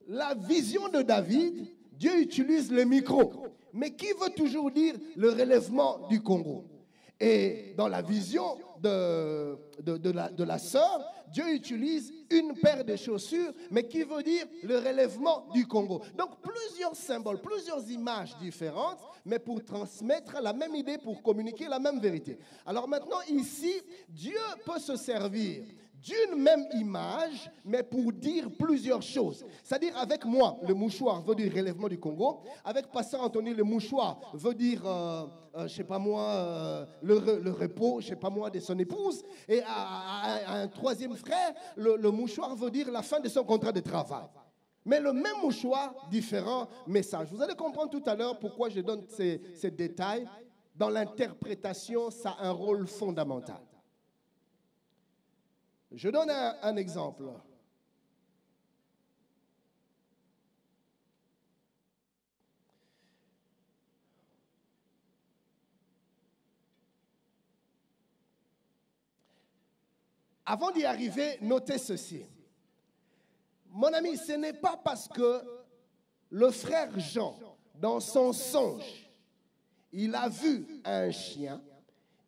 la vision de David, Dieu utilise le micro. Mais qui veut toujours dire le relèvement du Congo? Et dans la vision de la sœur, Dieu utilise une paire de chaussures, mais qui veut dire le relèvement du Congo. Donc plusieurs symboles, plusieurs images différentes, mais pour transmettre la même idée, pour communiquer la même vérité. Alors maintenant ici, Dieu peut se servir d'une même image, mais pour dire plusieurs choses. C'est-à-dire avec moi, le mouchoir veut dire relèvement du Congo. Avec Pasteur Anthony, le mouchoir veut dire, je ne sais pas moi, le repos, je ne sais pas moi, de son épouse. Et à un troisième frère, le mouchoir veut dire la fin de son contrat de travail. Mais le même mouchoir, différent message. Vous allez comprendre tout à l'heure pourquoi je donne ces détails. Dans l'interprétation, ça a un rôle fondamental. Je donne un exemple. Avant d'y arriver, notez ceci. Mon ami, ce n'est pas parce que le frère Jean, dans son songe, il a vu un chien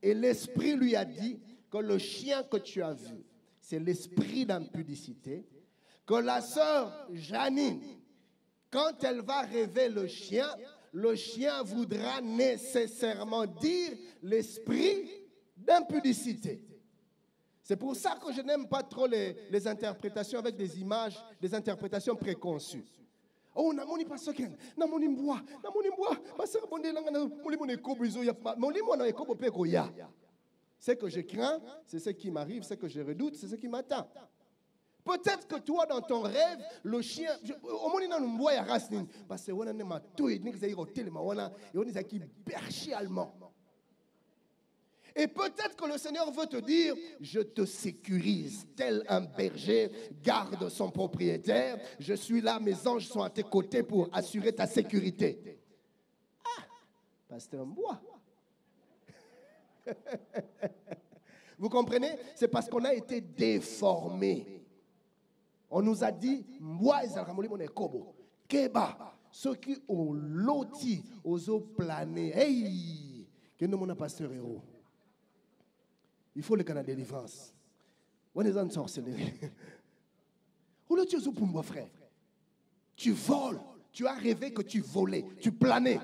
et l'esprit lui a dit que le chien que tu as vu, c'est l'esprit d'impudicité, que la sœur Janine, quand elle va rêver le chien voudra nécessairement dire l'esprit d'impudicité. C'est pour ça que je n'aime pas trop les interprétations avec des images, des interprétations préconçues. Oh, namoni pasteur Ken, namoni mboa, pasteur bonde langa namoni mone kobo izo ya, moni mona kobo pe ko ya. Ce que je crains, c'est ce qui m'arrive, ce que je redoute, c'est ce qui m'attend. Peut-être que toi, dans ton rêve, le chien, au moins, il y a une boîte à race, parce que on a un tout et on a qui berger allemand. Et peut-être que le Seigneur veut te dire, je te sécurise, tel un berger garde son propriétaire, je suis là, mes anges sont à tes côtés pour assurer ta sécurité. Ah, pasteur Mboua. Vous comprenez? C'est parce qu'on a été déformés. On nous a dit, moi, Keba, ceux qui ont loti, aux plané. Hey, que nous mon pasteur héros. Il faut le canal de délivrance. On est en sorcellerie. Où le tu es pour moi, frère? Tu voles. Tu as rêvé que tu volais. Tu planais.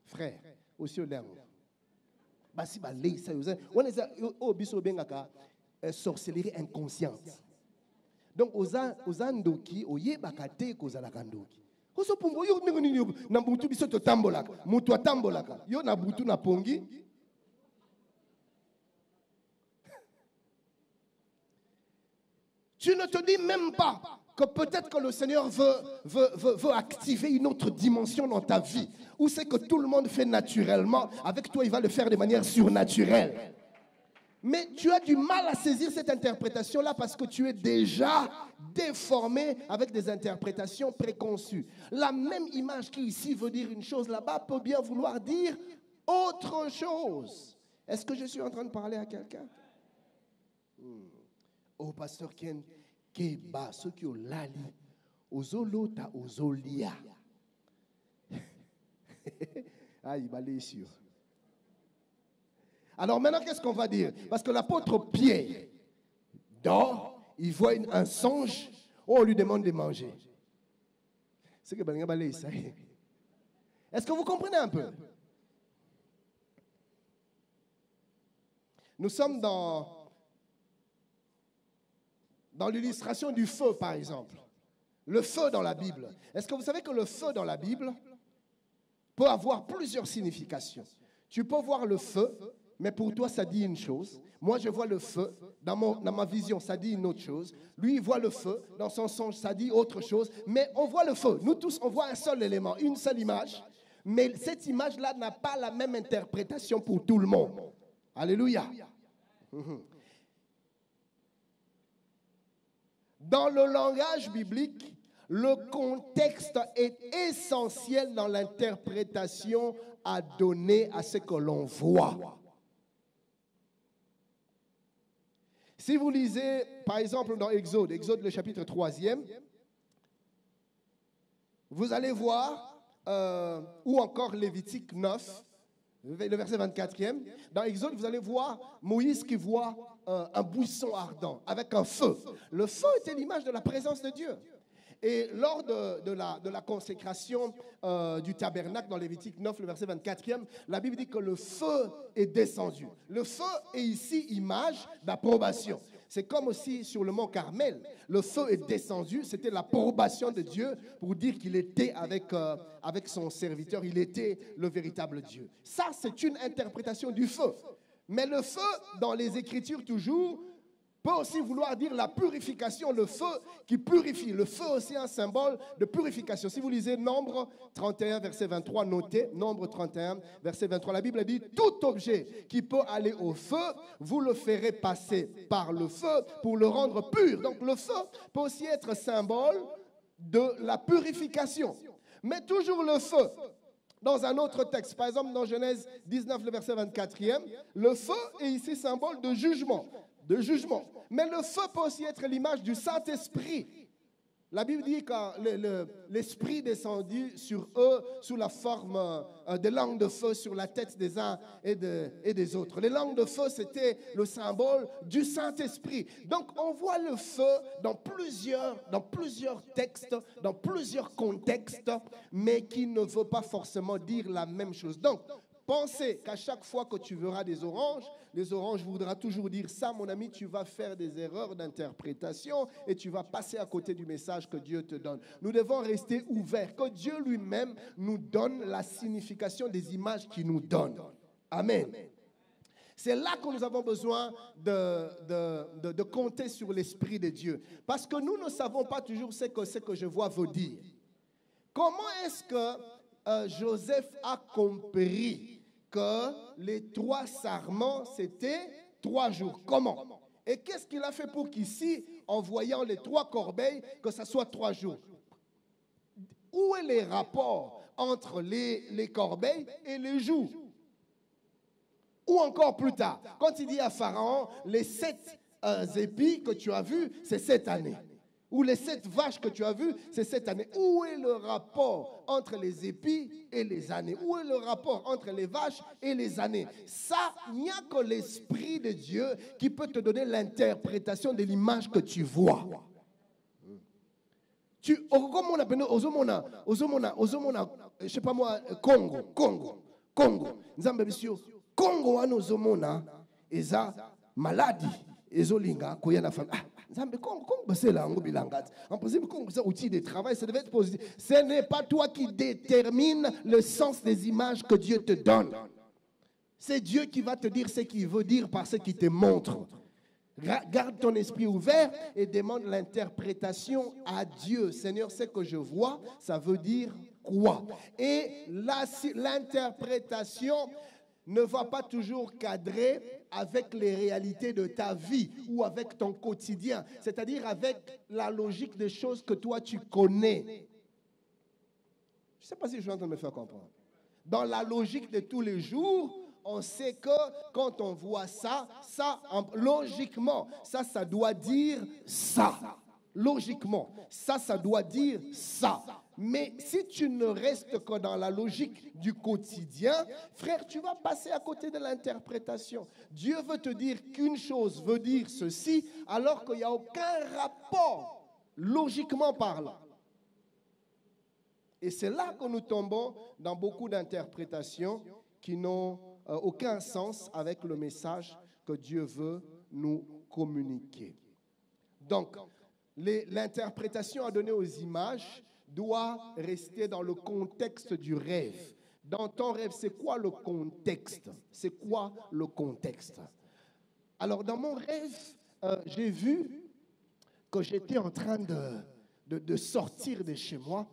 Frère, aussi au dernier. Basi ba lei ça on est au biso bengaka sorcellerie inconsciente. Donc aux andoki oyebaka te kozala kandoki. Osopumbo yo nini na butu biso to tambolaka. Mutu atambolaka. Yo na butu na pongi. Tu ne te dis même pas que peut-être que le Seigneur veut activer une autre dimension dans ta vie. Ou c'est que tout le monde fait naturellement. Avec toi, il va le faire de manière surnaturelle. Mais tu as du mal à saisir cette interprétation-là parce que tu es déjà déformé avec des interprétations préconçues. La même image qui ici veut dire une chose, là-bas peut bien vouloir dire autre chose. Est-ce que je suis en train de parler à quelqu'un? Oh, pasteur Ken, Keba, ceux qui ont lali, ozolota, ozolia. Ah, il va aller sûr. Alors maintenant, qu'est-ce qu'on va dire? Parce que l'apôtre Pierre dort, il voit un songe, on lui demande de manger. C'est que est-ce que vous comprenez un peu? Nous sommes dans l'illustration du feu, par exemple. Le feu dans la Bible. Est-ce que vous savez que le feu dans la Bible peut avoir plusieurs significations? Tu peux voir le feu, mais pour toi, ça dit une chose. Moi, je vois le feu. Dans ma vision, ça dit une autre chose. Lui, il voit le feu. Dans son songe, ça dit autre chose. Mais on voit le feu. Nous tous, on voit un seul élément, une seule image. Mais cette image-là n'a pas la même interprétation pour tout le monde. Alléluia. Dans le langage biblique, le contexte est essentiel dans l'interprétation à donner à ce que l'on voit. Si vous lisez, par exemple, dans Exode le chapitre 3e, vous allez voir, ou encore Lévitique 9, le verset 24e, dans Exode, vous allez voir Moïse qui voit un buisson ardent avec un feu. Le feu était l'image de la présence de Dieu. Et lors de la consécration du tabernacle dans Lévitique 9, le verset 24e, la Bible dit que le feu est descendu. Le feu est ici image d'approbation. C'est comme aussi sur le mont Carmel. Le feu est descendu, c'était l'approbation de Dieu pour dire qu'il était avec son serviteur, il était le véritable Dieu. Ça, c'est une interprétation du feu. Mais le feu, dans les Écritures toujours, peut aussi vouloir dire la purification, le feu qui purifie. Le feu aussi un symbole de purification. Si vous lisez Nombre 31, verset 23, notez, Nombre 31, verset 23, la Bible dit « Tout objet qui peut aller au feu, vous le ferez passer par le feu pour le rendre pur. » Donc le feu peut aussi être symbole de la purification. Mais toujours le feu. Dans un autre texte, par exemple dans Genèse 19, le verset 24e, le feu est ici symbole de jugement. Mais le feu peut aussi être l'image du Saint-Esprit. La Bible dit que l'Esprit descendit sur eux sous la forme de langues de feu sur la tête des uns et des autres. Les langues de feu, c'était le symbole du Saint-Esprit. Donc, on voit le feu dans plusieurs textes, dans plusieurs contextes, mais qui ne veut pas forcément dire la même chose. Donc, pensez qu'à chaque fois que tu verras des oranges, les oranges voudra toujours dire ça, mon ami, tu vas faire des erreurs d'interprétation et tu vas passer à côté du message que Dieu te donne. Nous devons rester ouverts, que Dieu lui-même nous donne la signification des images qu'il nous donne. Amen. C'est là que nous avons besoin de compter sur l'Esprit de Dieu. Parce que nous ne savons pas toujours ce que je vois veut dire. Comment est-ce que Joseph a compris que les 3 sarments, c'était 3 jours? Comment? Et qu'est-ce qu'il a fait pour qu'ici, en voyant les 3 corbeilles, que ça soit 3 jours? Où est les rapports entre les corbeilles et les jours? Ou encore plus tard, quand il dit à Pharaon, les 7 épis que tu as vus, c'est cette année. Ou les 7 vaches que tu as vues, c'est cette année. Où est le rapport entre les épis et les années? Où est le rapport entre les vaches et les années? Ça, il n'y a que l'Esprit de Dieu qui peut te donner l'interprétation de l'image que tu vois. Je ne sais pas moi, Congo. Congo, eza maladie, ezolinga, koya na famille. En principe, quand vous outil de travail, ça devait être positif. Ce n'est pas toi qui détermine le sens des images que Dieu te donne. C'est Dieu qui va te dire ce qu'il veut dire par ce qu'il te montre. Garde ton esprit ouvert et demande l'interprétation à Dieu. Seigneur, ce que je vois, ça veut dire quoi? Et l'interprétation ne va pas toujours cadrer avec les réalités de ta vie ou avec ton quotidien, c'est-à-dire avec la logique des choses que toi tu connais. Je ne sais pas si je suis en train de me faire comprendre. Dans la logique de tous les jours, on sait que quand on voit ça, logiquement, ça doit dire ça. Logiquement, ça doit dire ça. Mais si tu ne restes que dans la logique du quotidien, frère, tu vas passer à côté de l'interprétation. Dieu veut te dire qu'une chose veut dire ceci, alors qu'il n'y a aucun rapport, logiquement parlant. Et c'est là que nous tombons dans beaucoup d'interprétations qui n'ont aucun sens avec le message que Dieu veut nous communiquer. Donc, l'interprétation à donner aux images doit rester dans le contexte du rêve. Dans ton rêve, c'est quoi le contexte? C'est quoi le contexte? Alors, dans mon rêve, j'ai vu que j'étais en train de sortir de chez moi.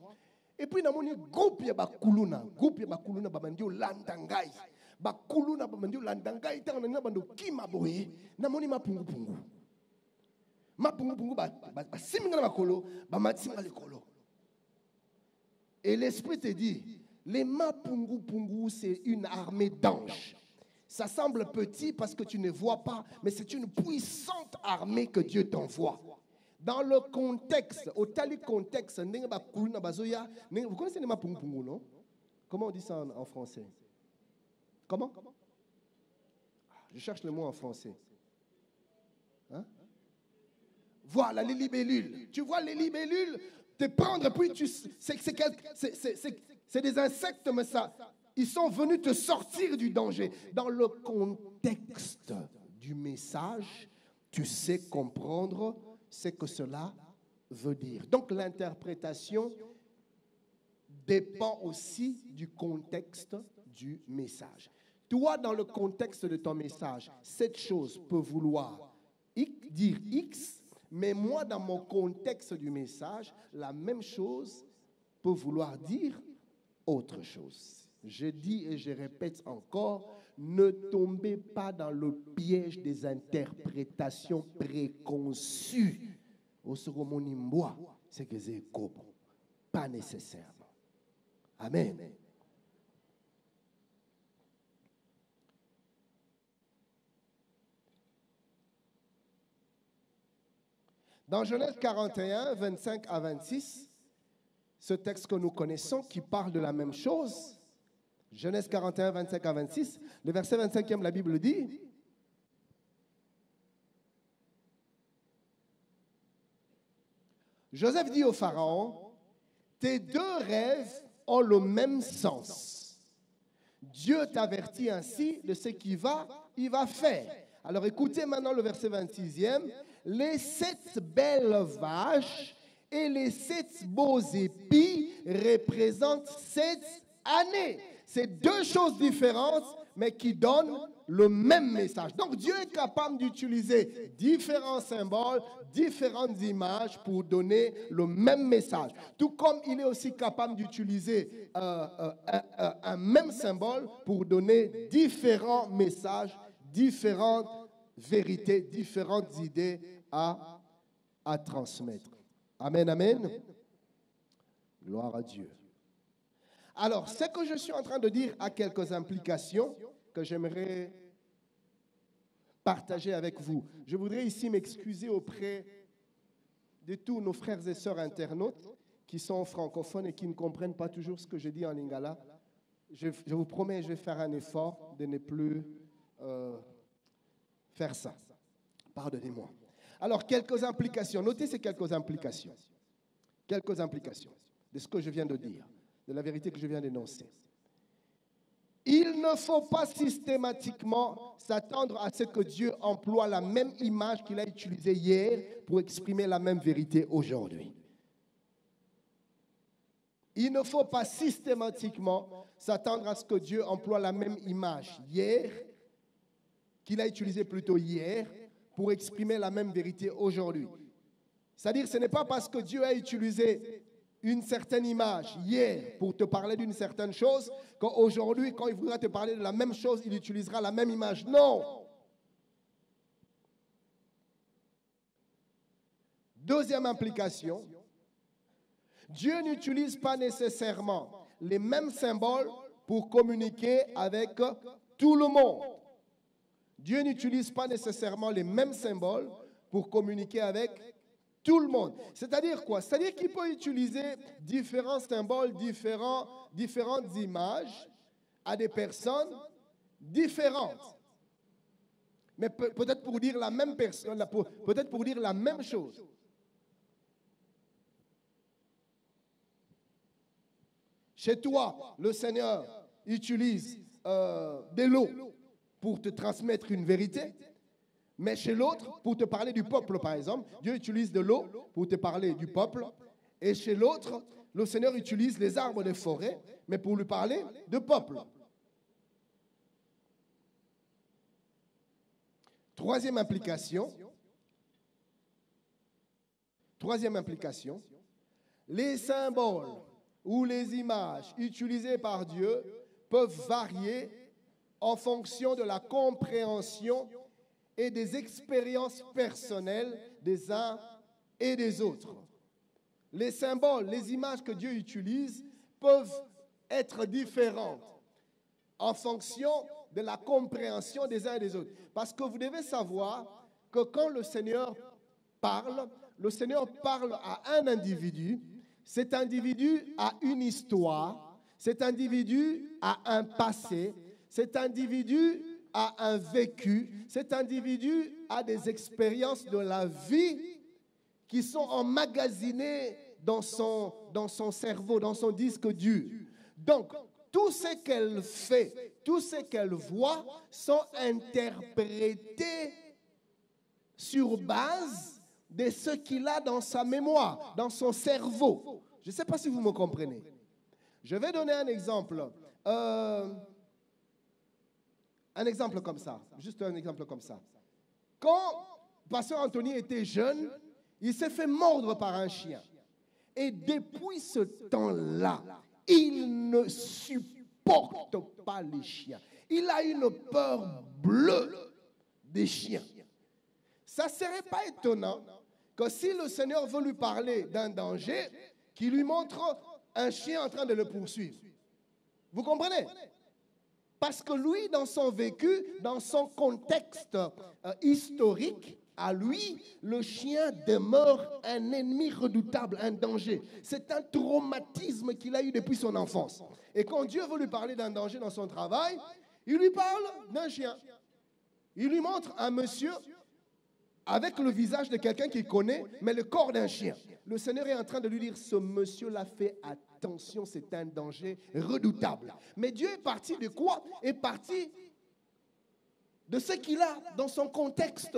Et puis, dans mon groupe, il y a bakuluna. Groupe, il y a bakuluna, bamandio landangai. Bakuluna, bamandio landangai. Tant on a bando kima boye. Namoni mapungu pungu. Mapungu pungu basimingala bakolo, bamatsimala lekolo. Et l'esprit te dit, les mapungu pungu, c'est une armée d'anges. Ça semble petit parce que tu ne vois pas, mais c'est une puissante armée que Dieu t'envoie. Dans le contexte, au tali contexte, vous connaissez les mapungu pungu, non? Comment on dit ça en français? Comment? Je cherche le mot en français. Hein? Voilà, les libellules. Tu vois les libellules te prendre, puis c'est des insectes, mais ça, ils sont venus te sortir du danger. Dans le contexte du message, tu sais comprendre ce que cela veut dire. Donc l'interprétation dépend aussi du contexte du message. Toi, dans le contexte de ton message, cette chose peut vouloir dire X, mais moi, dans mon contexte du message, la même chose peut vouloir dire autre chose. Je dis et je répète encore, ne tombez pas dans le piège des interprétations préconçues. Au second nimbois, c'est que c'est pas nécessairement. Amen. Dans Genèse 41, 25 à 26, ce texte que nous connaissons qui parle de la même chose, Genèse 41, 25 à 26, le verset 25e, la Bible dit, Joseph dit au Pharaon, tes deux rêves ont le même sens. Dieu t'avertit ainsi de ce qu'il va faire. Alors écoutez maintenant le verset 26e. Les 7 belles vaches et les 7 beaux épis représentent 7 années. C'est deux choses différentes, mais qui donnent le même message. Donc Dieu est capable d'utiliser différents symboles, différentes images pour donner le même message. Tout comme il est aussi capable d'utiliser un même symbole pour donner différents messages, différentes vérités, différentes idées à transmettre. Amen, amen. Gloire à Dieu. Alors, ce que je suis en train de dire a quelques implications que j'aimerais partager avec vous. Je voudrais ici m'excuser auprès de tous nos frères et sœurs internautes qui sont francophones et qui ne comprennent pas toujours ce que je dis en lingala. Je vous promets, je vais faire un effort de ne plus faire ça. Pardonnez-moi. Alors, quelques implications. Notez ces quelques implications. Quelques implications de ce que je viens de dire, de la vérité que je viens d'énoncer. Il ne faut pas systématiquement s'attendre à ce que Dieu emploie la même image qu'il a utilisée hier pour exprimer la même vérité aujourd'hui. Il ne faut pas systématiquement s'attendre à ce que Dieu emploie la même image hier, qu'il a utilisée plutôt hier, pour exprimer la même vérité aujourd'hui. C'est-à-dire, ce n'est pas parce que Dieu a utilisé une certaine image hier pour te parler d'une certaine chose qu'aujourd'hui, quand il voudra te parler de la même chose, il utilisera la même image. Non. Deuxième implication, Dieu n'utilise pas nécessairement les mêmes symboles pour communiquer avec tout le monde. Dieu n'utilise pas nécessairement les mêmes symboles pour communiquer avec tout le monde. C'est-à-dire quoi? C'est-à-dire qu'il peut utiliser différents symboles, différentes images à des personnes différentes. Mais peut-être pour dire la même personne, peut-être pour dire la même chose. Chez toi, le Seigneur utilise de l'eau pour te transmettre une vérité, mais chez l'autre, pour te parler du peuple, par exemple, Dieu utilise de l'eau pour te parler du peuple, et chez l'autre, le Seigneur utilise les arbres des forêts, mais pour lui parler de peuple. Troisième implication, les symboles ou les images utilisées par Dieu peuvent varier en fonction de la compréhension et des expériences personnelles des uns et des autres. Les symboles, les images que Dieu utilise peuvent être différentes en fonction de la compréhension des uns et des autres. Parce que vous devez savoir que quand le Seigneur parle à un individu. Cet individu a une histoire, cet individu a un passé, cet individu a un vécu, cet individu a des expériences de la vie qui sont emmagasinées dans son cerveau, dans son disque dur. Donc, tout ce qu'elle fait, tout ce qu'elle voit sont interprétés sur base de ce qu'il a dans sa mémoire, dans son cerveau. Je ne sais pas si vous me comprenez. Je vais donner un exemple. Un exemple comme ça. Juste un exemple comme ça. Quand Pasteur Anthony était jeune, il s'est fait mordre par un chien. Et depuis ce temps-là, il ne supporte pas les chiens. Il a une peur bleue des chiens. Ça ne serait pas étonnant que si le Seigneur veut lui parler d'un danger, qu'il lui montre un chien en train de le poursuivre. Vous comprenez? Parce que lui, dans son vécu, dans son contexte historique, à lui, le chien demeure un ennemi redoutable, un danger. C'est un traumatisme qu'il a eu depuis son enfance. Et quand Dieu veut lui parler d'un danger dans son travail, il lui parle d'un chien. Il lui montre un monsieur avec le visage de quelqu'un qu'il connaît, mais le corps d'un chien. Le Seigneur est en train de lui dire, ce monsieur-là, fait attention, c'est un danger redoutable. Mais Dieu est parti de quoi? Est parti de ce qu'il a dans son contexte,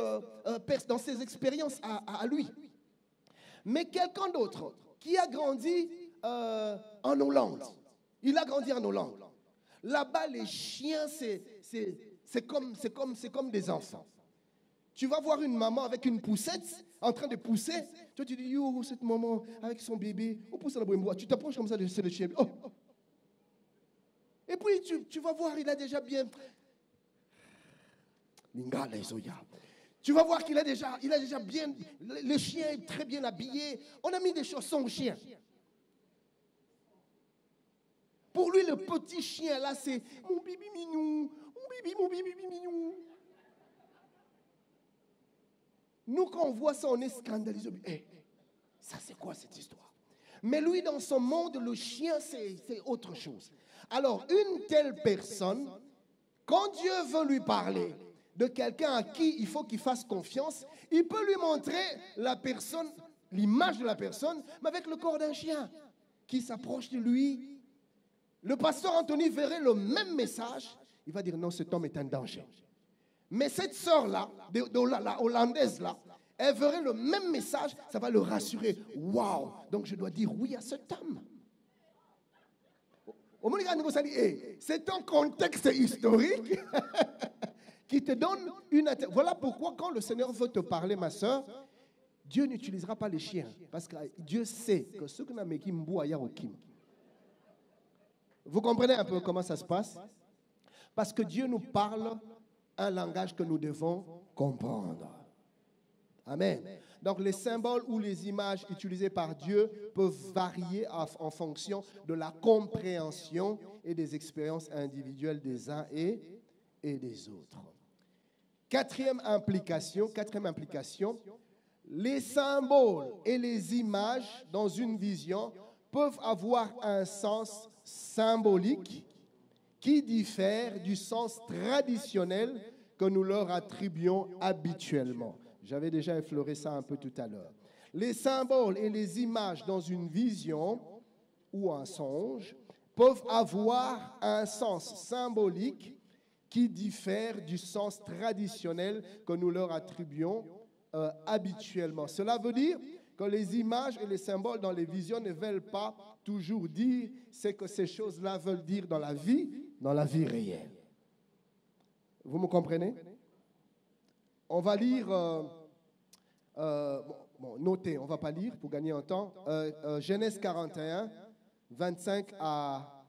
dans ses expériences à lui. Mais quelqu'un d'autre qui a grandi en Hollande, il a grandi en Hollande. Là-bas, les chiens, c'est comme des enfants. Tu vas voir une maman avec une poussette en train de pousser. Toi, tu dis, yo, cette maman avec son bébé, on pousse la boîte. Tu t'approches comme ça, c'est le chien. Oh. Et puis, tu vas voir, il a déjà bien... Tu vas voir qu'il a déjà bien... Le chien est très bien habillé. On a mis des chaussons au chien. Pour lui, le petit chien, là, c'est mon bibi minou. Mon bibi minou. Nous, quand on voit ça, on est scandalisé. Hey, ça, c'est quoi cette histoire? Mais lui, dans son monde, le chien, c'est autre chose. Alors, une telle personne, quand Dieu veut lui parler de quelqu'un à qui il faut qu'il fasse confiance, il peut lui montrer la personne, l'image de la personne, mais avec le corps d'un chien qui s'approche de lui, Le pasteur Anthony verrait le même message, il va dire non, cet homme est un danger. Mais cette sœur-là, la hollandaise-là, elle verrait le même message, ça va le rassurer. Waouh! Donc je dois dire oui à cet homme. C'est un contexte historique qui te donne une... Voilà pourquoi quand le Seigneur veut te parler, ma sœur, Dieu n'utilisera pas les chiens. Parce que Dieu sait que ceux qui n'ont pas de... Vous comprenez un peu comment ça se passe? Parce que Dieu nous parle un langage que nous devons comprendre. Amen. Donc les symboles ou les images utilisées par Dieu peuvent varier en fonction de la compréhension et des expériences individuelles des uns et des autres. Quatrième implication, les symboles et les images dans une vision peuvent avoir un sens symbolique qui diffère du sens traditionnel que nous leur attribuons habituellement. J'avais déjà effleuré ça un peu tout à l'heure. Les symboles et les images dans une vision ou un songe peuvent avoir un sens symbolique qui diffère du sens traditionnel que nous leur attribuons habituellement. Cela veut dire que les images et les symboles dans les visions ne veulent pas toujours dire ce que ces choses-là veulent dire dans la vie réelle. Vous me comprenez? On va lire, notez, on ne va pas lire pour gagner en temps, Genèse 41, 25 à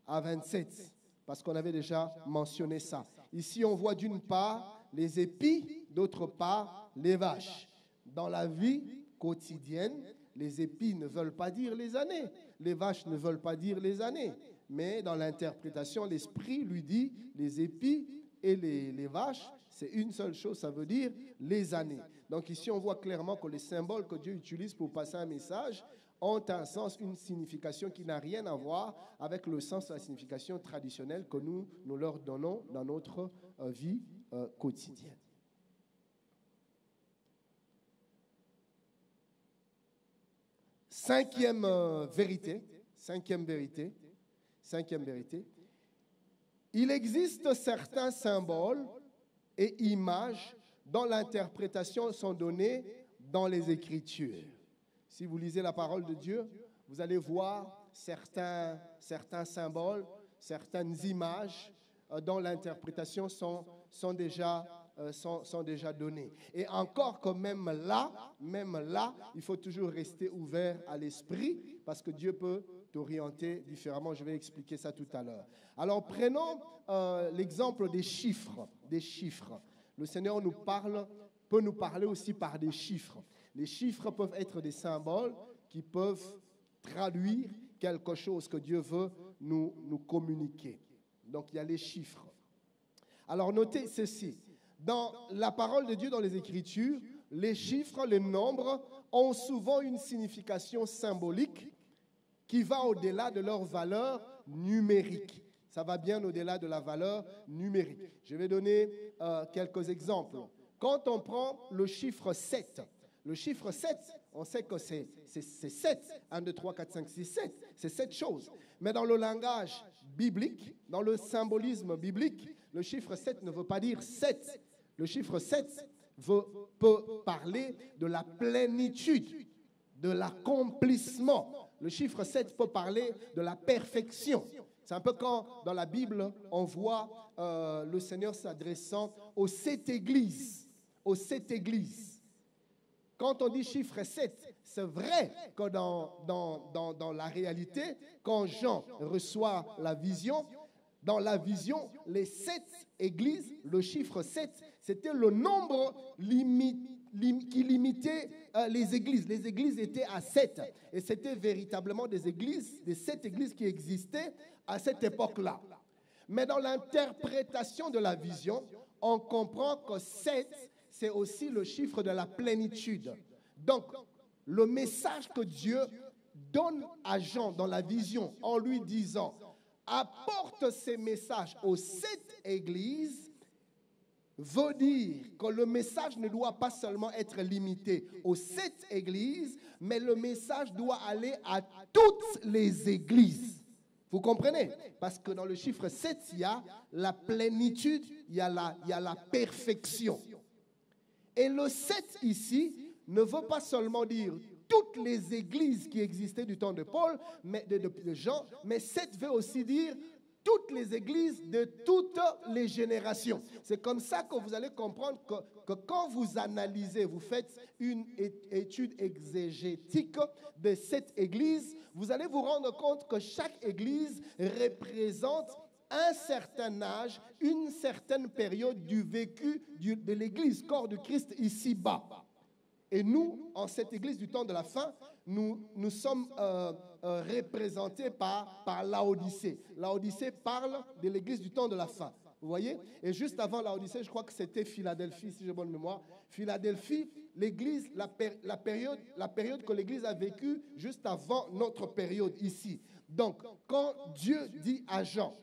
27, parce qu'on avait déjà mentionné ça. Ici, on voit d'une part les épis, d'autre part les vaches. Dans la vie quotidienne, les épis ne veulent pas dire les années, les vaches ne veulent pas dire les années, mais dans l'interprétation, l'Esprit lui dit les épis et les vaches, c'est une seule chose, ça veut dire les années. Donc ici, on voit clairement que les symboles que Dieu utilise pour passer un message ont un sens, une signification qui n'a rien à voir avec le sens, la signification traditionnelle que nous leur donnons dans notre vie quotidienne. Cinquième vérité. Il existe certains symboles et images dont l'interprétation sont données dans les Écritures. Si vous lisez la parole de Dieu, vous allez voir certains symboles, certaines images dont l'interprétation sont déjà données. Et encore que même là, il faut toujours rester ouvert à l'esprit parce que Dieu peut t'orienter différemment. Je vais expliquer ça tout à l'heure. Alors prenons l'exemple des chiffres. Le Seigneur peut nous parler aussi par des chiffres. Les chiffres peuvent être des symboles qui peuvent traduire quelque chose que Dieu veut nous communiquer. Donc il y a les chiffres. Alors notez ceci. Dans la parole de Dieu, dans les Écritures, les chiffres, les nombres ont souvent une signification symbolique qui va au-delà de leur valeur numérique. Ça va bien au-delà de la valeur numérique. Je vais donner quelques exemples. Quand on prend le chiffre 7, on sait que c'est 7. 1, 2, 3, 4, 5, 6, 7. C'est 7 choses. Mais dans le langage biblique, dans le symbolisme biblique, le chiffre 7 ne veut pas dire 7. Le chiffre 7 peut parler de la plénitude, de l'accomplissement. Le chiffre 7 peut parler de la perfection. C'est un peu quand dans la Bible, on voit le Seigneur s'adressant aux 7 églises. Aux 7 églises. Quand on dit chiffre 7, c'est vrai que dans la réalité, quand Jean reçoit la vision, dans la vision, les 7 églises, le chiffre 7, c'était le nombre qui limitait les églises. Les églises étaient à 7. Et c'était véritablement des 7 églises qui existaient à cette époque-là. Mais dans l'interprétation de la vision, on comprend que 7, c'est aussi le chiffre de la plénitude. Donc, le message que Dieu donne à Jean dans la vision en lui disant « Apporte ces messages aux 7 églises », veut dire que le message ne doit pas seulement être limité aux 7 églises, mais le message doit aller à toutes les églises. Vous comprenez? Parce que dans le chiffre 7, il y a la plénitude, il y a la perfection. Et le 7 ici ne veut pas seulement dire toutes les églises qui existaient du temps de Paul, de Jean, mais 7 veut aussi dire toutes les églises de toutes les générations. C'est comme ça que vous allez comprendre que quand vous analysez, vous faites une étude exégétique de cette église, vous allez vous rendre compte que chaque église représente un certain âge, une certaine période du vécu de l'église, corps de Christ ici-bas. Et nous, en cette église du temps de la fin, nous sommes représentés par Laodicée. Laodicée parle de l'église du temps de la fin. Vous voyez? Et juste avant Laodicée, je crois que c'était Philadelphie, si j'ai bonne mémoire. Philadelphie, l'église, la période que l'église a vécue juste avant notre période ici. Donc, quand Dieu dit à Jean,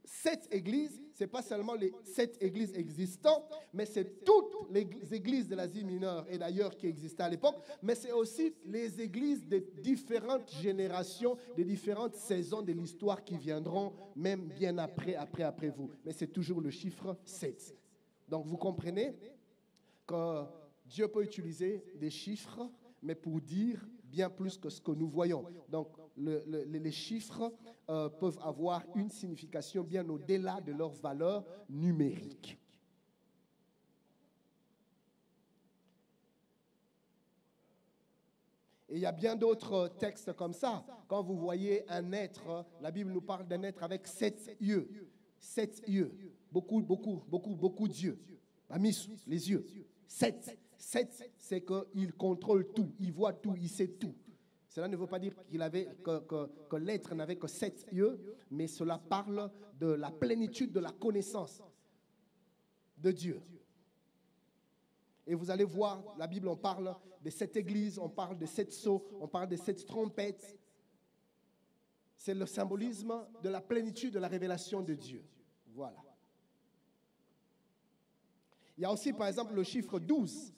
cette église, ce n'est pas seulement les 7 églises existantes, mais c'est toutes les églises de l'Asie mineure et d'ailleurs qui existaient à l'époque, mais c'est aussi les églises de différentes générations, de différentes saisons de l'histoire qui viendront même bien après vous. Mais c'est toujours le chiffre 7. Donc vous comprenez que Dieu peut utiliser des chiffres, mais pour dire bien plus que ce que nous voyons. Donc les chiffres peuvent avoir une signification bien au-delà de leur valeur numérique. Et il y a bien d'autres textes comme ça. Quand vous voyez un être, la Bible nous parle d'un être avec 7 yeux. 7 yeux. Beaucoup d'yeux. Les yeux. 7, c'est qu'il contrôle tout, il voit tout, il sait tout. Cela ne veut pas dire que l'être n'avait que 7 yeux, mais cela parle de la plénitude de la connaissance de Dieu. Et vous allez voir, la Bible, on parle de 7 églises, on parle de 7 sceaux, on parle de 7 trompettes. C'est le symbolisme de la plénitude de la révélation de Dieu. Voilà. Il y a aussi, par exemple, le chiffre 12.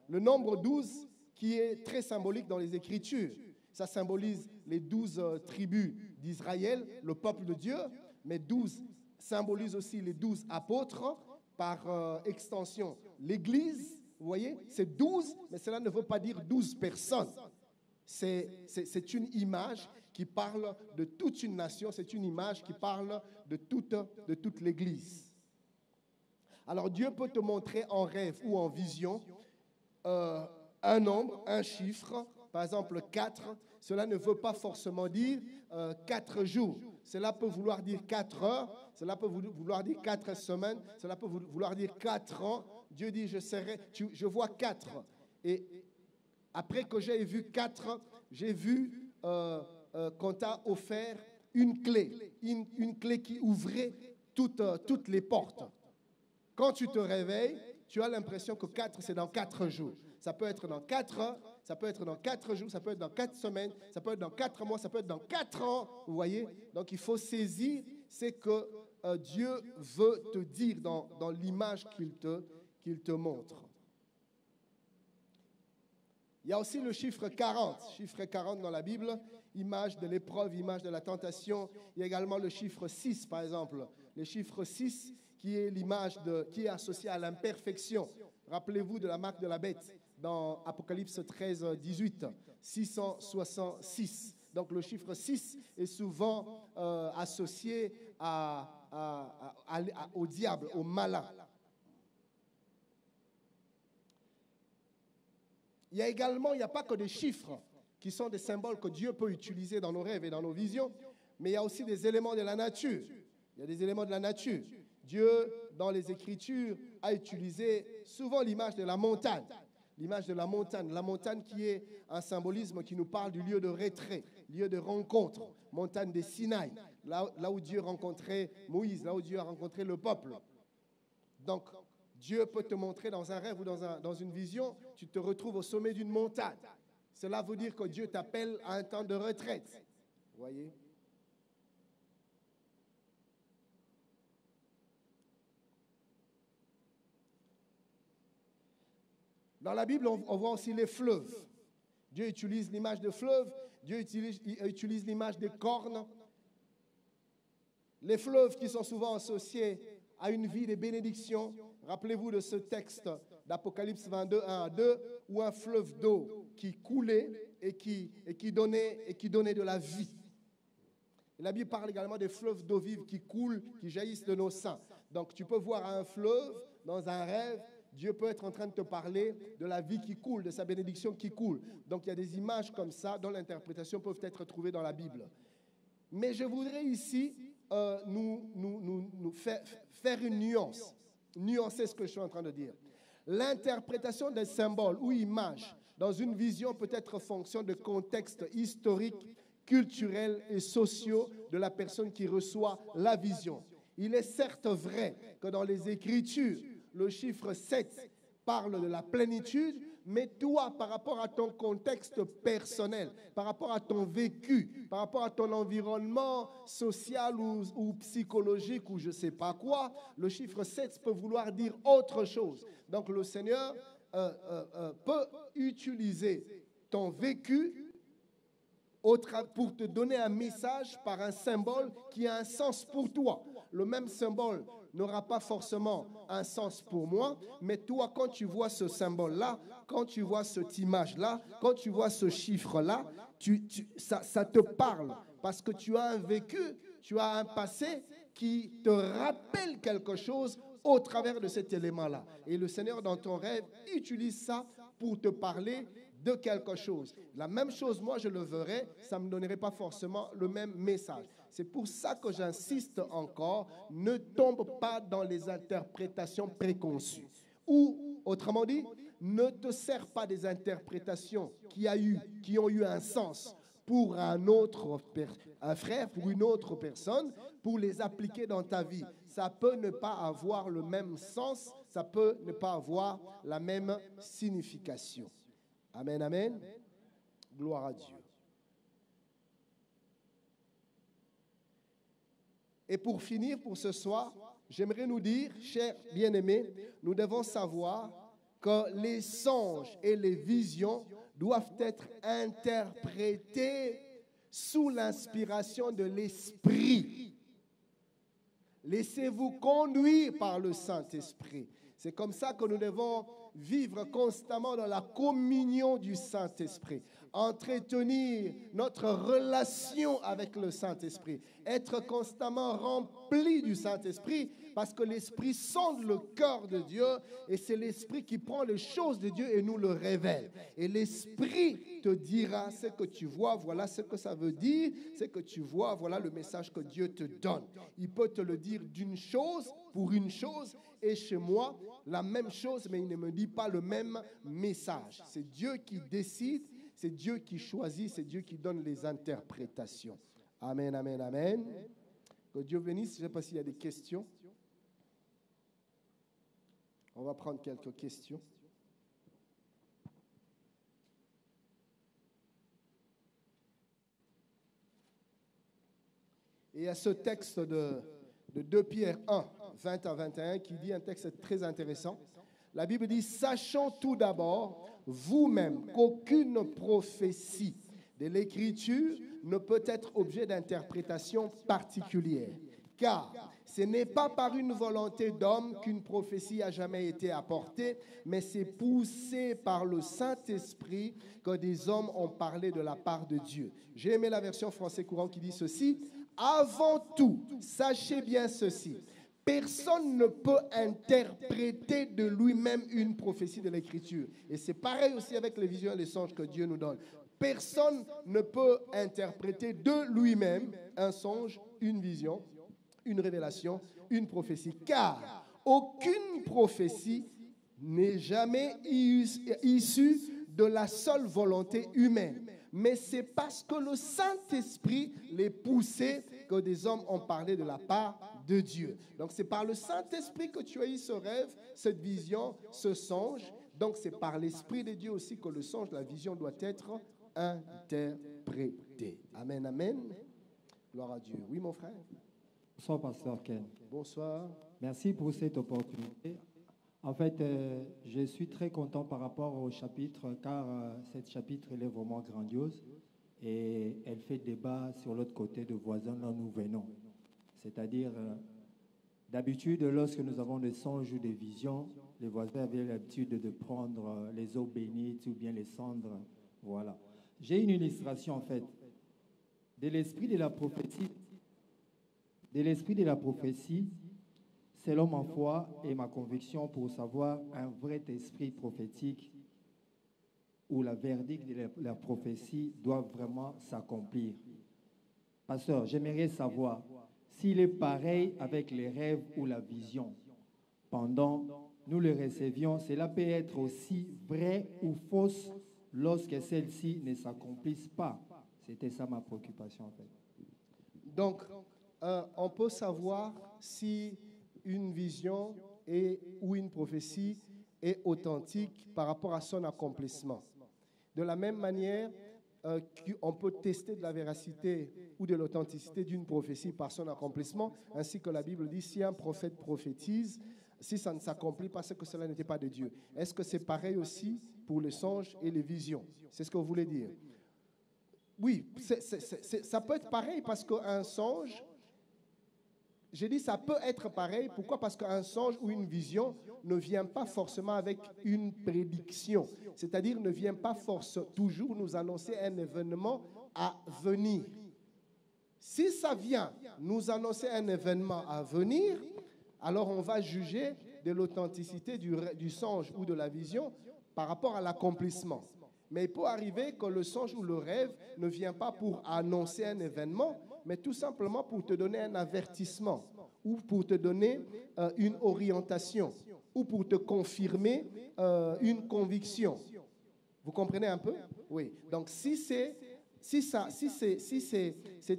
Le nombre 12 qui est très symbolique dans les Écritures. Ça symbolise les 12 tribus d'Israël, le peuple de Dieu, mais 12 symbolise aussi les 12 apôtres, par extension l'Église. Vous voyez, c'est 12, mais cela ne veut pas dire 12 personnes. C'est une image qui parle de toute une nation, c'est une image qui parle de toute l'Église. Alors Dieu peut te montrer en rêve ou en vision un nombre, un chiffre, par exemple 4, cela ne veut pas forcément dire 4 jours. Cela peut vouloir dire 4 heures, cela peut vouloir dire 4 semaines, cela peut vouloir dire 4 ans. Dieu dit, je vois 4. Et après que j'ai vu 4, j'ai vu qu'on t'a offert une clé, une clé qui ouvrait toutes les portes. Quand tu te réveilles, tu as l'impression que 4, c'est dans 4 jours. Ça peut être dans 4 heures, ça peut être dans 4 jours, ça peut être dans 4 semaines, ça peut être dans 4 mois, ça peut être dans 4 ans. Vous voyez? Donc il faut saisir ce que Dieu veut te dire dans l'image qu'il te montre. Il y a aussi le chiffre 40. Chiffre 40 dans la Bible, image de l'épreuve, image de la tentation. Il y a également le chiffre 6, par exemple. Le chiffre 6 qui est l'image qui est associée à l'imperfection. Rappelez-vous de la marque de la bête dans Apocalypse 13, 18, 666. Donc le chiffre 6 est souvent associé au diable, au malin. Il n'y a pas que des chiffres qui sont des symboles que Dieu peut utiliser dans nos rêves et dans nos visions, mais il y a aussi des éléments de la nature. Il y a des éléments de la nature. Dieu, dans les Écritures, a utilisé souvent l'image de la montagne. L'image de la montagne qui est un symbolisme qui nous parle du lieu de retrait, lieu de rencontre, montagne des Sinaï, là où Dieu rencontrait Moïse, là où Dieu a rencontré le peuple. Donc, Dieu peut te montrer dans un rêve ou dans une vision, tu te retrouves au sommet d'une montagne. Cela veut dire que Dieu t'appelle à un temps de retraite. Vous voyez ? Dans la Bible, on voit aussi les fleuves. Dieu utilise l'image de fleuves, Dieu utilise l'image des cornes. Les fleuves qui sont souvent associés à une vie de bénédiction. Rappelez-vous de ce texte d'Apocalypse 22, 1 à 2, où un fleuve d'eau qui coulait et qui donnait de la vie. Et la Bible parle également des fleuves d'eau vive qui coulent, qui jaillissent de nos seins. Donc tu peux voir un fleuve dans un rêve. Dieu peut être en train de te parler de la vie qui coule, de sa bénédiction qui coule. Donc il y a des images comme ça dont l'interprétation peut être trouvée dans la Bible. Mais je voudrais ici nous faire une nuance, nuancer ce que je suis en train de dire. L'interprétation des symboles ou images dans une vision peut être en fonction de contextes historiques, culturels et sociaux de la personne qui reçoit la vision. Il est certes vrai que dans les Écritures, le chiffre 7 parle de la plénitude, mais toi, par rapport à ton contexte personnel, par rapport à ton vécu, par rapport à ton environnement social ou psychologique ou je ne sais pas quoi, le chiffre 7 peut vouloir dire autre chose. Donc le Seigneur peut utiliser ton vécu pour te donner un message par un symbole qui a un sens pour toi. Le même symbole n'aura pas forcément un sens pour moi, mais toi, quand tu vois ce symbole-là, quand tu vois cette image-là, quand tu vois ce chiffre-là, ça te parle parce que tu as un vécu, tu as un passé qui te rappelle quelque chose au travers de cet élément-là. Et le Seigneur, dans ton rêve, utilise ça pour te parler de quelque chose. La même chose, moi, je le verrais, ça ne me donnerait pas forcément le même message. C'est pour ça que j'insiste encore, ne tombe pas dans les interprétations préconçues. Ou, autrement dit, ne te sers pas des interprétations qui ont eu un sens pour un frère, pour une autre personne, pour les appliquer dans ta vie. Ça peut ne pas avoir le même sens, ça peut ne pas avoir la même signification. Amen, amen. Gloire à Dieu. Et pour finir, pour ce soir, j'aimerais nous dire, chers bien-aimés, nous devons savoir que les songes et les visions doivent être interprétés sous l'inspiration de l'Esprit. Laissez-vous conduire par le Saint-Esprit. C'est comme ça que nous devons vivre constamment dans la communion du Saint-Esprit, entretenir notre relation avec le Saint-Esprit, être constamment rempli du Saint-Esprit, parce que l'Esprit sonde le cœur de Dieu et c'est l'Esprit qui prend les choses de Dieu et nous le révèle. Et l'Esprit te dira ce que tu vois, voilà ce que ça veut dire, ce que tu vois, voilà le message que Dieu te donne. Il peut te le dire d'une chose pour une chose et chez moi, la même chose, mais il ne me dit pas le même message. C'est Dieu qui décide, c'est Dieu qui choisit, c'est Dieu qui donne les interprétations. Amen, amen, amen. Que Dieu bénisse. Je ne sais pas s'il y a des questions. On va prendre quelques questions. Et il y a ce texte de 2 Pierre 1, 20 à 21, qui dit un texte très intéressant. La Bible dit « Sachons tout d'abord, vous-même, qu'aucune prophétie de l'Écriture ne peut être objet d'interprétation particulière. Car ce n'est pas par une volonté d'homme qu'une prophétie a jamais été apportée, mais c'est poussé par le Saint-Esprit que des hommes ont parlé de la part de Dieu. » J'ai aimé la version français courant qui dit ceci. « Avant tout, sachez bien ceci. Personne ne peut interpréter de lui-même une prophétie de l'Écriture. » Et c'est pareil aussi avec les visions et les songes que Dieu nous donne. Personne ne peut interpréter de lui-même un songe, une vision, une révélation, une prophétie. Car aucune prophétie n'est jamais issue de la seule volonté humaine. Mais c'est parce que le Saint-Esprit les poussait que des hommes ont parlé de la part de Dieu. Donc c'est par le Saint-Esprit que tu as eu ce rêve, cette vision, ce songe. Donc c'est par l'Esprit de Dieu aussi que le songe, la vision doit être interprété. Amen, amen. Gloire à Dieu. Oui, mon frère. Bonsoir, pasteur Ken. Bonsoir. Merci pour cette opportunité. En fait, je suis très content par rapport au chapitre, car ce chapitre elle est vraiment grandiose et elle fait débat sur l'autre côté de voisins dont nous venons. C'est-à-dire, d'habitude, lorsque nous avons des songes ou des visions, les voisins avaient l'habitude de prendre les eaux bénites ou bien les cendres. Voilà. J'ai une illustration, en fait, de l'esprit de la prophétie. De l'esprit de la prophétie, selon ma foi et ma conviction, pour savoir un vrai esprit prophétique où la verdict de la prophétie doit vraiment s'accomplir. Pasteur, j'aimerais savoir s'il est pareil avec les rêves ou la vision. Pendant nous le recevions, cela peut être aussi vrai ou fausse lorsque celles-ci ne s'accomplissent pas. C'était ça ma préoccupation en fait. Donc, on peut savoir si une vision ou une prophétie est authentique par rapport à son accomplissement. De la même manière, on peut tester de la véracité ou de l'authenticité d'une prophétie par son accomplissement, ainsi que la Bible dit, si un prophète prophétise, si ça ne s'accomplit pas, c'est que cela n'était pas de Dieu. Est-ce que c'est pareil aussi pour les songes et les visions? C'est ce que vous voulez dire? Oui, ça peut être pareil parce qu'un songe, j'ai dit ça peut être pareil. Pourquoi? Parce qu'un songe ou une vision ne vient pas forcément avec une prédiction. C'est-à-dire ne vient pas toujours nous annoncer un événement à venir. Si ça vient nous annoncer un événement à venir, alors on va juger de l'authenticité du songe ou de la vision par rapport à l'accomplissement. Mais il peut arriver que le songe ou le rêve ne vient pas pour annoncer un événement, mais tout simplement pour te donner un avertissement ou pour te donner une orientation ou pour te confirmer une conviction. Vous comprenez un peu? Oui. Donc si c'est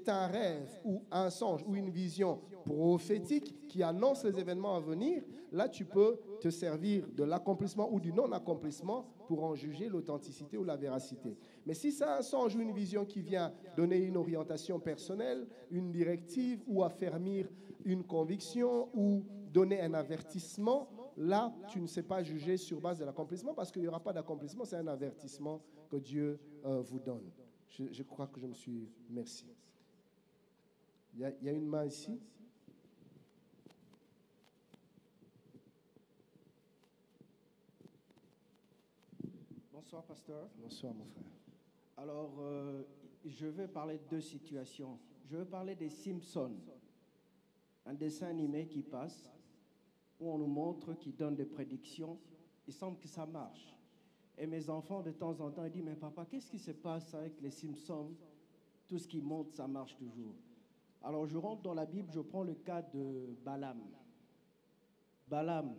un rêve ou un songe ou une vision prophétique qui annonce les événements à venir, là tu peux te servir de l'accomplissement ou du non-accomplissement pour en juger l'authenticité ou la véracité. Mais si c'est un songe ou une vision qui vient donner une orientation personnelle, une directive ou affermir une conviction ou donner un avertissement, là tu ne sais pas juger sur base de l'accomplissement parce qu'il n'y aura pas d'accomplissement, c'est un avertissement que Dieu vous donne. Je crois que je me suis... Merci. Il y a une main ici. Bonsoir, pasteur. Bonsoir, mon frère. Alors, je vais parler de deux situations. Je vais parler des Simpsons, un dessin animé qui passe, où on nous montre, qui donne des prédictions. Il semble que ça marche. Et mes enfants, de temps en temps, ils disent, mais papa, qu'est-ce qui se passe avec les Simpsons? Tout ce qui monte, ça marche toujours. Alors, je rentre dans la Bible, je prends le cas de Balaam. Balaam,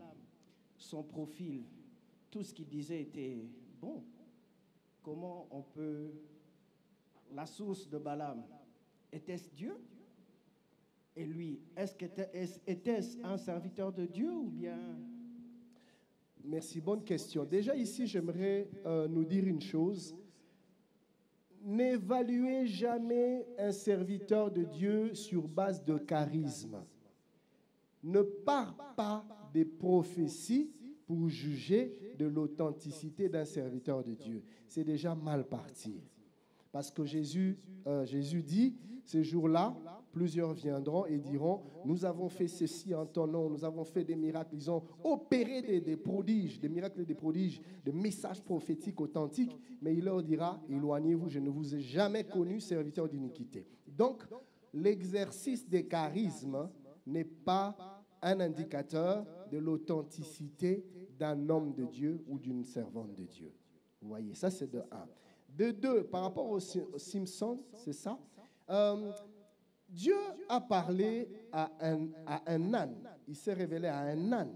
son profil, tout ce qu'il disait était bon. Comment on peut... La source de Balaam, était-ce Dieu? Et lui, était-ce un serviteur de Dieu ou bien... Merci, bonne question. Déjà ici, j'aimerais nous dire une chose. N'évaluez jamais un serviteur de Dieu sur base de charisme. Ne pars pas des prophéties pour juger de l'authenticité d'un serviteur de Dieu. C'est déjà mal parti. Parce que Jésus dit, ces jours-là, plusieurs viendront et diront, nous avons fait ceci en ton nom, nous avons fait des miracles, ils ont opéré des prodiges, des miracles et des prodiges, des messages prophétiques authentiques, mais il leur dira, éloignez-vous, je ne vous ai jamais connu, serviteur d'iniquité. Donc, l'exercice des charismes n'est pas un indicateur de l'authenticité d'un homme de Dieu ou d'une servante de Dieu. Vous voyez, ça c'est de un. De deux, par rapport aux Simpsons, c'est ça. Dieu a parlé à un âne. Il s'est révélé à un âne.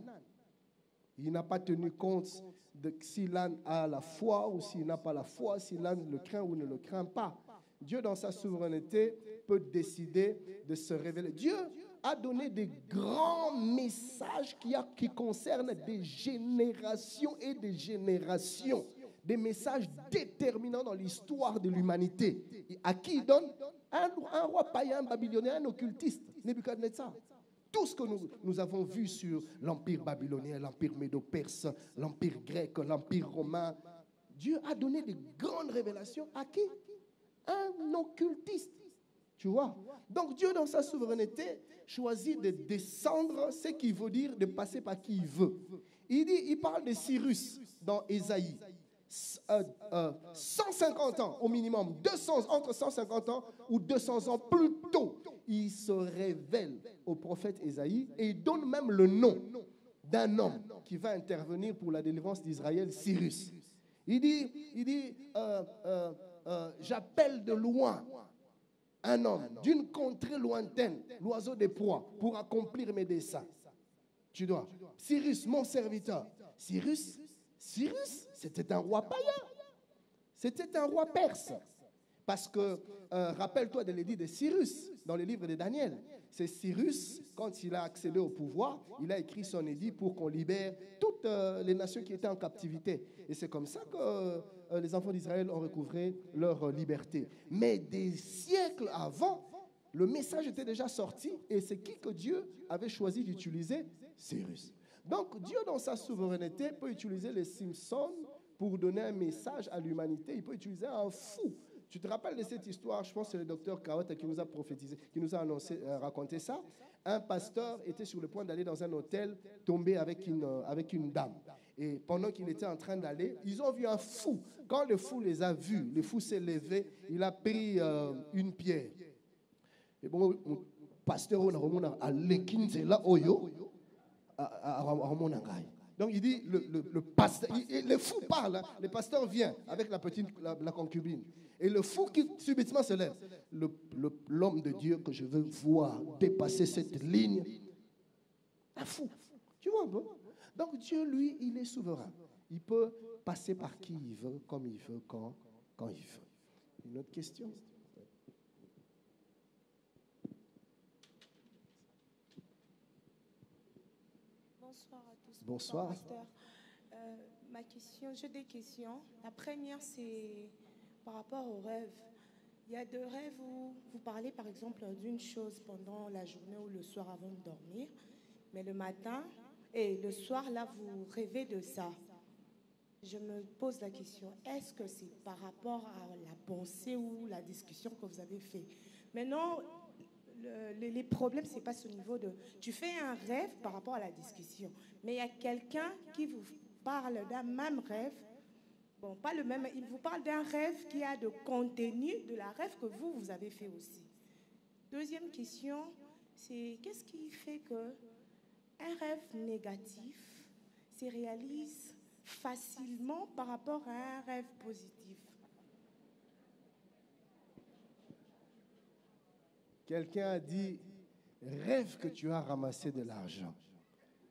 Il n'a pas tenu compte de si l'âne a la foi ou s'il n'a pas la foi, si l'âne le craint ou ne le craint pas. Dieu, dans sa souveraineté, peut décider de se révéler. Dieu a donné des grands messages qui concernent des générations et des générations. Des messages déterminants dans l'histoire de l'humanité. Et à qui il donne? Un roi païen, un babylonien, un occultiste, Nebuchadnezzar. Tout ce que nous avons vu sur l'empire babylonien, l'empire médo-perse, l'empire grec, l'empire romain, Dieu a donné des grandes révélations à qui? Un occultiste. Tu vois? Donc Dieu, dans sa souveraineté, choisit de descendre, ce qui veut dire de passer par qui il veut. Il parle de Cyrus dans Ésaïe. 150 ans au minimum, entre 150 ans ou 200 ans plus tôt, il se révèle au prophète Ésaïe et il donne même le nom d'un homme qui va intervenir pour la délivrance d'Israël, Cyrus. Il dit j'appelle de loin un homme d'une contrée lointaine, l'oiseau des proies, pour accomplir mes desseins. Tu dois. Cyrus, mon serviteur. Cyrus, c'était un roi païen. C'était un roi perse. Parce que, rappelle-toi de l'édit de Cyrus, dans le livre de Daniel. C'est Cyrus, quand il a accédé au pouvoir, il a écrit son édit pour qu'on libère toutes les nations qui étaient en captivité. Et c'est comme ça que les enfants d'Israël ont recouvré leur liberté. Mais des siècles avant, le message était déjà sorti et c'est qui que Dieu avait choisi d'utiliser? Cyrus. Donc Dieu, dans sa souveraineté, peut utiliser les Simpsons pour donner un message à l'humanité. Il peut utiliser un fou. Tu te rappelles de cette histoire? Je pense que c'est le docteur Kawata qui nous a prophétisé, qui nous a raconté ça. Un pasteur était sur le point d'aller dans un hôtel, tombé avec une dame. Et pendant qu'il était en train d'aller, ils ont vu un fou. Quand le fou les a vus, le fou s'est levé, il a pris une pierre. Et bon, le pasteur, a l'équine, là, oyo. Donc il dit, le pasteur, le fou parle, hein, le pasteur vient avec la concubine. Et le fou qui subitement se lève. L'homme de Dieu que je veux voir dépasser cette ligne. Un fou. Tu vois un peu? Donc Dieu, lui, il est souverain. Il peut passer par qui il veut, comme il veut, quand il veut. Une autre question? Bonsoir à tous. Bonsoir. Pasteur. J'ai des questions. La première, c'est par rapport aux rêves. Il y a deux rêves où vous parlez, par exemple, d'une chose pendant la journée ou le soir avant de dormir, mais le matin et le soir, là, vous rêvez de ça. Je me pose la question, est-ce que c'est par rapport à la pensée ou la discussion que vous avez fait? Maintenant, les problèmes, c'est pas ce niveau de... Tu fais un rêve par rapport à la discussion, mais il y a quelqu'un qui vous parle d'un même rêve. Bon, pas le même, il vous parle d'un rêve qui a de contenu de la rêve que vous avez fait aussi. Deuxième question, c'est qu'est-ce qui fait que un rêve négatif se réalise facilement par rapport à un rêve positif? Quelqu'un a dit, rêve que tu as ramassé de l'argent.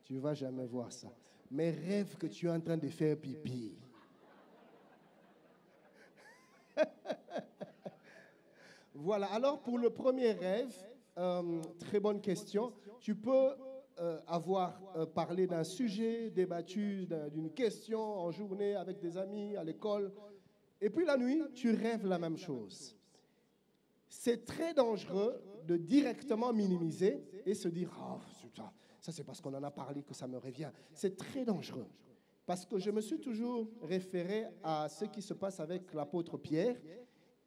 Tu ne vas jamais voir ça. Mais rêve que tu es en train de faire pipi. Voilà, alors pour le premier rêve, très bonne question. Tu peux avoir parlé d'un sujet, débattu d'une question en journée avec des amis, à l'école. Et puis la nuit, tu rêves la même chose. C'est très dangereux de directement minimiser et se dire « Oh, ça c'est parce qu'on en a parlé que ça me revient ». C'est très dangereux. Parce que je me suis toujours référé à ce qui se passe avec l'apôtre Pierre.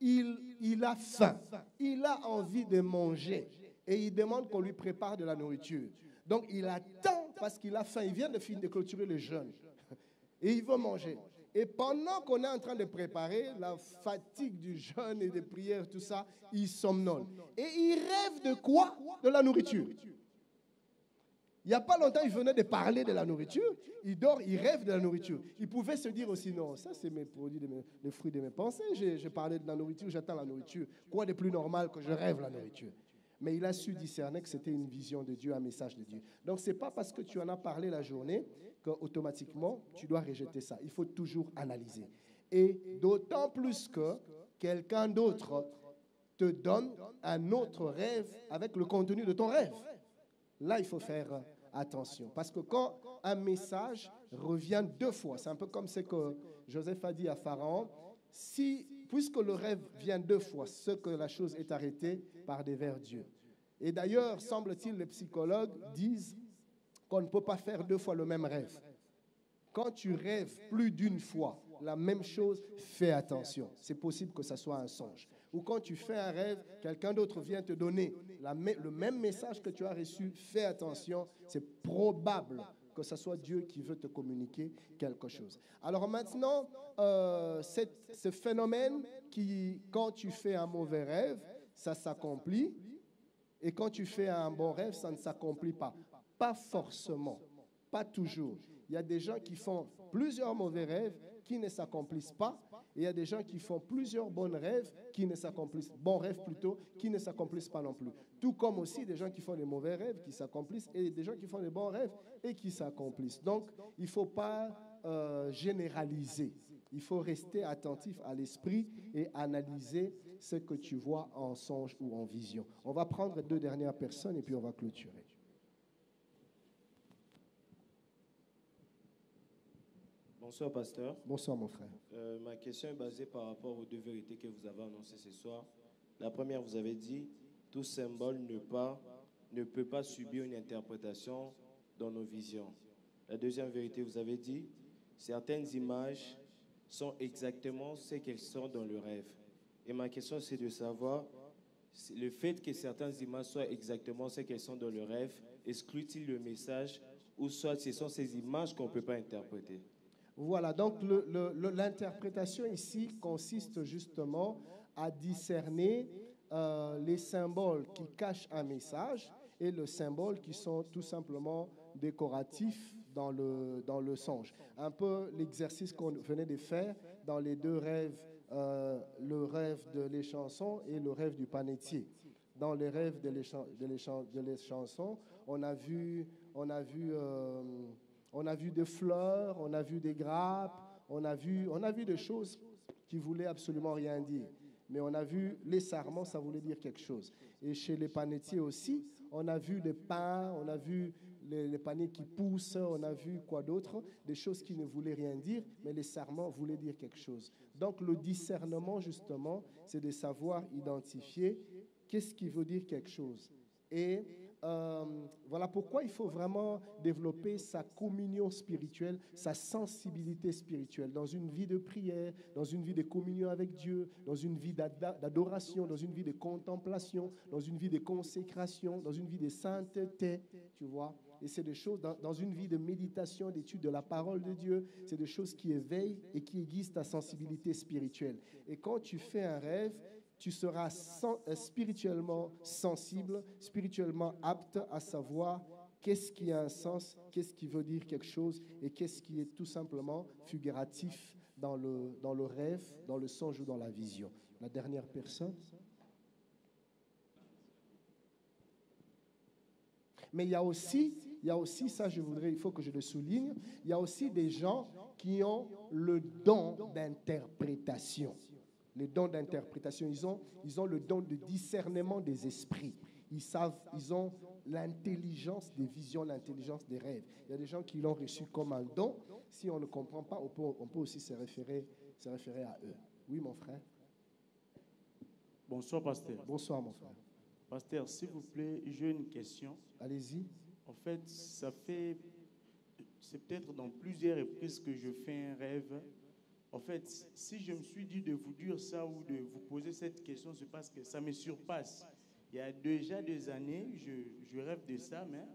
Il a faim, il a envie de manger et il demande qu'on lui prépare de la nourriture. Donc il attend parce qu'il a faim, il vient de finir de clôturer le jeûne et il veut manger. Et pendant qu'on est en train de préparer la fatigue du jeûne et des prières, tout ça, il somnole. Et il rêve de quoi? De la nourriture. Il n'y a pas longtemps, il venait de parler de la nourriture. Il dort, il rêve de la nourriture. Il pouvait se dire aussi, non, ça c'est mes produits, les fruits de mes pensées. J'ai parlé de la nourriture, j'attends la nourriture. Quoi de plus normal que je rêve la nourriture? Mais il a su discerner que c'était une vision de Dieu, un message de Dieu. Donc ce n'est pas parce que tu en as parlé la journée qu'automatiquement tu dois rejeter ça. Il faut toujours analyser. Et d'autant plus que quelqu'un d'autre te donne un autre rêve avec le contenu de ton rêve. Là, il faut faire attention. Parce que quand un message revient deux fois, c'est un peu comme ce que Joseph a dit à Pharaon, puisque le rêve vient deux fois, ce que la chose est arrêtée par devers Dieu. Et d'ailleurs, semble-t-il, les psychologues disent qu'on ne peut pas faire deux fois le même rêve. Quand tu rêves plus d'une fois la même chose, fais attention. C'est possible que ça soit un songe. ou quand tu fais un rêve, quelqu'un d'autre vient te donner le même message que tu as reçu, fais attention, c'est probable que ce soit Dieu qui veut te communiquer quelque chose. Alors maintenant, ce phénomène qui, quand tu fais un mauvais rêve, ça s'accomplit, et quand tu fais un bon rêve, ça ne s'accomplit pas. Pas forcément, pas toujours. Il y a des gens qui font plusieurs mauvais rêves qui ne s'accomplissent pas, et il y a des gens qui font plusieurs bons rêves qui ne s'accomplissent pas non plus. Tout comme aussi des gens qui font des mauvais rêves qui s'accomplissent et des gens qui font des bons rêves et qui s'accomplissent. Donc, il ne faut pas généraliser. Il faut rester attentif à l'esprit et analyser ce que tu vois en songe ou en vision. On va prendre 2 dernières personnes et puis on va clôturer. Bonsoir, pasteur. Bonsoir, mon frère. Ma question est basée par rapport aux 2 vérités que vous avez annoncées ce soir. La première, vous avez dit, tout symbole ne peut pas subir une interprétation dans nos visions. La deuxième vérité, vous avez dit, certaines images sont exactement ce qu'elles sont dans le rêve. Et ma question, c'est de savoir, le fait que certaines images soient exactement ce qu'elles sont dans le rêve, exclut-il le message, ou soit ce sont ces images qu'on ne peut pas interpréter? Voilà, donc l'interprétation ici consiste justement à discerner les symboles qui cachent un message et les symboles qui sont tout simplement décoratifs dans le songe. Un peu l'exercice qu'on venait de faire dans les 2 rêves, le rêve de les chansons et le rêve du panetier. Dans les rêves de les chansons, on a vu des fleurs, on a vu des grappes, on a vu des choses qui voulaient absolument rien dire. Mais on a vu les sarments, ça voulait dire quelque chose. Et chez les panetiers aussi, on a vu les pains, on a vu les paniers qui poussent, on a vu quoi d'autre, des choses qui ne voulaient rien dire, mais les sarments voulaient dire quelque chose. Donc le discernement, justement, c'est de savoir identifier qu'est-ce qui veut dire quelque chose. Et voilà pourquoi il faut vraiment développer sa communion spirituelle, sa sensibilité spirituelle, dans une vie de prière, dans une vie de communion avec Dieu, dans une vie d'adoration, dans une vie de contemplation, dans une vie de consécration, dans une vie de sainteté, tu vois. Et c'est des choses, dans une vie de méditation, d'étude de la parole de Dieu, c'est des choses qui éveillent et qui aiguisent ta sensibilité spirituelle. Et quand tu fais un rêve, tu seras spirituellement sensible, spirituellement apte à savoir qu'est-ce qui a un sens, qu'est-ce qui veut dire quelque chose et qu'est-ce qui est tout simplement figuratif dans le rêve, dans le songe ou dans la vision. La dernière personne. Mais il y a aussi, ça il faut que je le souligne, il y a aussi des gens qui ont le don d'interprétation. Les dons d'interprétation, ils ont le don de discernement des esprits. Ils ont l'intelligence des visions, l'intelligence des rêves. Il y a des gens qui l'ont reçu comme un don. Si on ne comprend pas, on peut aussi se référer à eux. Oui, mon frère. Bonsoir, pasteur. Bonsoir, mon frère. Pasteur, s'il vous plaît, j'ai une question. Allez-y. En fait, c'est peut-être dans plusieurs reprises que je fais un rêve. En fait, si je me suis dit de vous dire ça ou de vous poser cette question, c'est parce que ça me surpasse. Il y a déjà des années, je rêve de ça, mais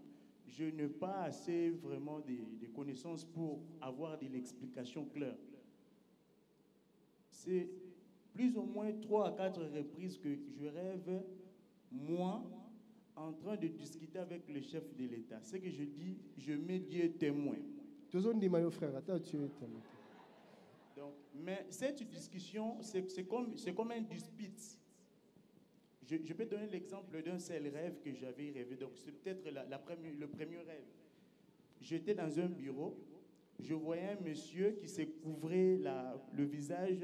je n'ai pas assez vraiment de connaissances pour avoir de l'explication claire. C'est plus ou moins 3 à 4 reprises que je rêve, moi, en train de discuter avec le chef de l'État. Ce que je dis, je mets Dieu témoin. Donc, mais cette discussion, c'est comme un dispute. Je peux donner l'exemple d'un seul rêve que j'avais rêvé. Donc, c'est peut-être le premier rêve. J'étais dans un bureau. Je voyais un monsieur qui se couvrait le visage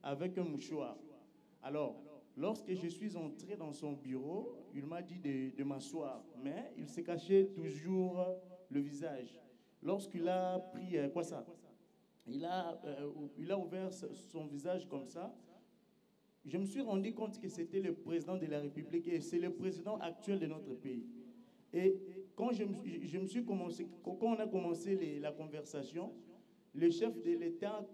avec un mouchoir. Alors, lorsque je suis entré dans son bureau, il m'a dit de m'asseoir. Mais il se cachait toujours le visage. Lorsqu'il a pris, il a ouvert son visage comme ça. Je me suis rendu compte que c'était le président de la République et c'est le président actuel de notre pays. Et quand quand on a commencé la conversation, le chef de l'État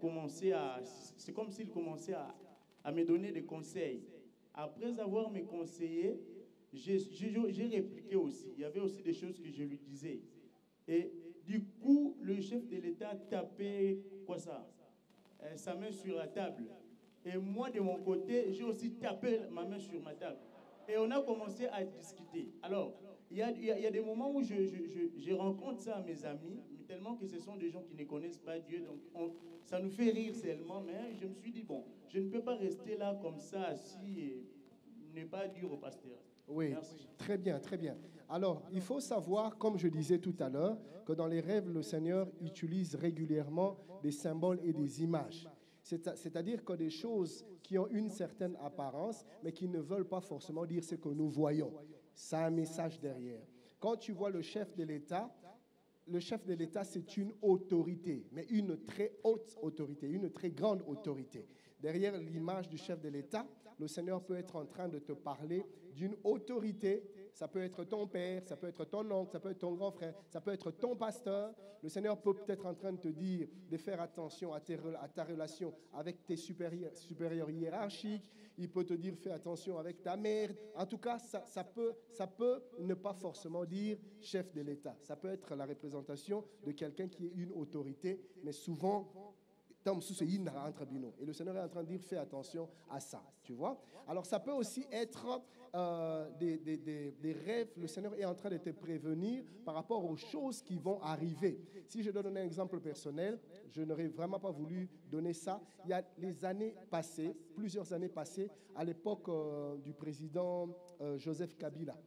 c'est comme s'il commençait à me donner des conseils. Après avoir me conseillé, j'ai répliqué aussi. Il y avait aussi des choses que je lui disais. Et du coup, le chef de l'État tapait quoi ça, sa main sur la table. Et moi, de mon côté, j'ai aussi tapé ma main sur ma table. Et on a commencé à discuter. Alors, il y a des moments où je rencontre ça à mes amis, mais tellement que ce sont des gens qui ne connaissent pas Dieu. Donc, ça nous fait rire seulement. Mais je me suis dit, bon, je ne peux pas rester là comme ça, assis et ne pas dire au pasteur. Oui, merci. Très bien, très bien. Alors, il faut savoir, comme je disais tout à l'heure, que dans les rêves, le Seigneur utilise régulièrement des symboles et des images. C'est-à-dire que des choses qui ont une certaine apparence, mais qui ne veulent pas forcément dire ce que nous voyons. Ça a un message derrière. Quand tu vois le chef de l'État, c'est une autorité, mais une très haute autorité, une très grande autorité. Derrière l'image du chef de l'État, le Seigneur peut être en train de te parler d'une autorité. Ça peut être ton père, ça peut être ton oncle, ça peut être ton grand frère, ça peut être ton pasteur. Le Seigneur peut être en train de te dire de faire attention à ta relation avec tes supérieurs hiérarchiques. Il peut te dire fais attention avec ta mère. En tout cas, ça peut ne pas forcément dire chef de l'État. Ça peut être la représentation de quelqu'un qui est une autorité, mais souvent, et le Seigneur est en train de dire fais attention à ça, tu vois. Alors ça peut aussi être des rêves. Le Seigneur est en train de te prévenir par rapport aux choses qui vont arriver. Si je dois donner un exemple personnel, je n'aurais vraiment pas voulu donner ça. Il y a les années passées, plusieurs années passées, à l'époque du président Joseph Kabila,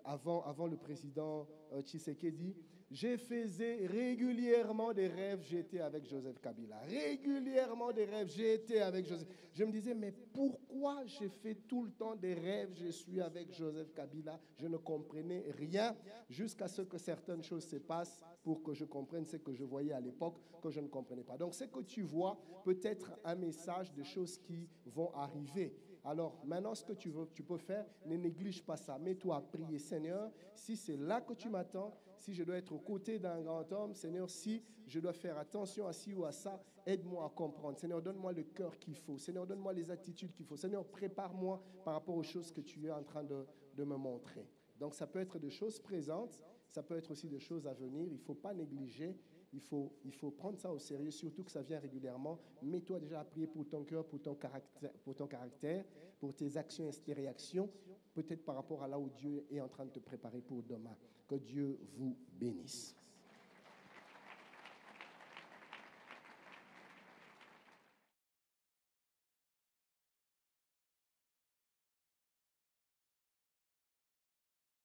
avant le président Tshisekedi, je faisais régulièrement des rêves, j'étais avec Joseph Kabila. Régulièrement des rêves, j'étais avec Joseph. Je me disais, mais pourquoi je fais tout le temps des rêves, je suis avec Joseph Kabila? Je ne comprenais rien jusqu'à ce que certaines choses se passent pour que je comprenne ce que je voyais à l'époque, que je ne comprenais pas. Donc, ce que tu vois peut être un message de choses qui vont arriver. Alors, maintenant, ce que tu peux faire, ne néglige pas ça. Mets-toi à prier, Seigneur, si c'est là que tu m'attends, si je dois être aux côtés d'un grand homme, Seigneur, si je dois faire attention à ci ou à ça, aide-moi à comprendre. Seigneur, donne-moi le cœur qu'il faut. Seigneur, donne-moi les attitudes qu'il faut. Seigneur, prépare-moi par rapport aux choses que tu es en train de me montrer. Donc, ça peut être des choses présentes, ça peut être aussi des choses à venir. Il ne faut pas négliger. Il faut prendre ça au sérieux, surtout que ça vient régulièrement. Mets-toi déjà à prier pour ton cœur, pour ton caractère, pour tes actions et tes réactions, peut-être par rapport à là où Dieu est en train de te préparer pour demain. Que Dieu vous bénisse.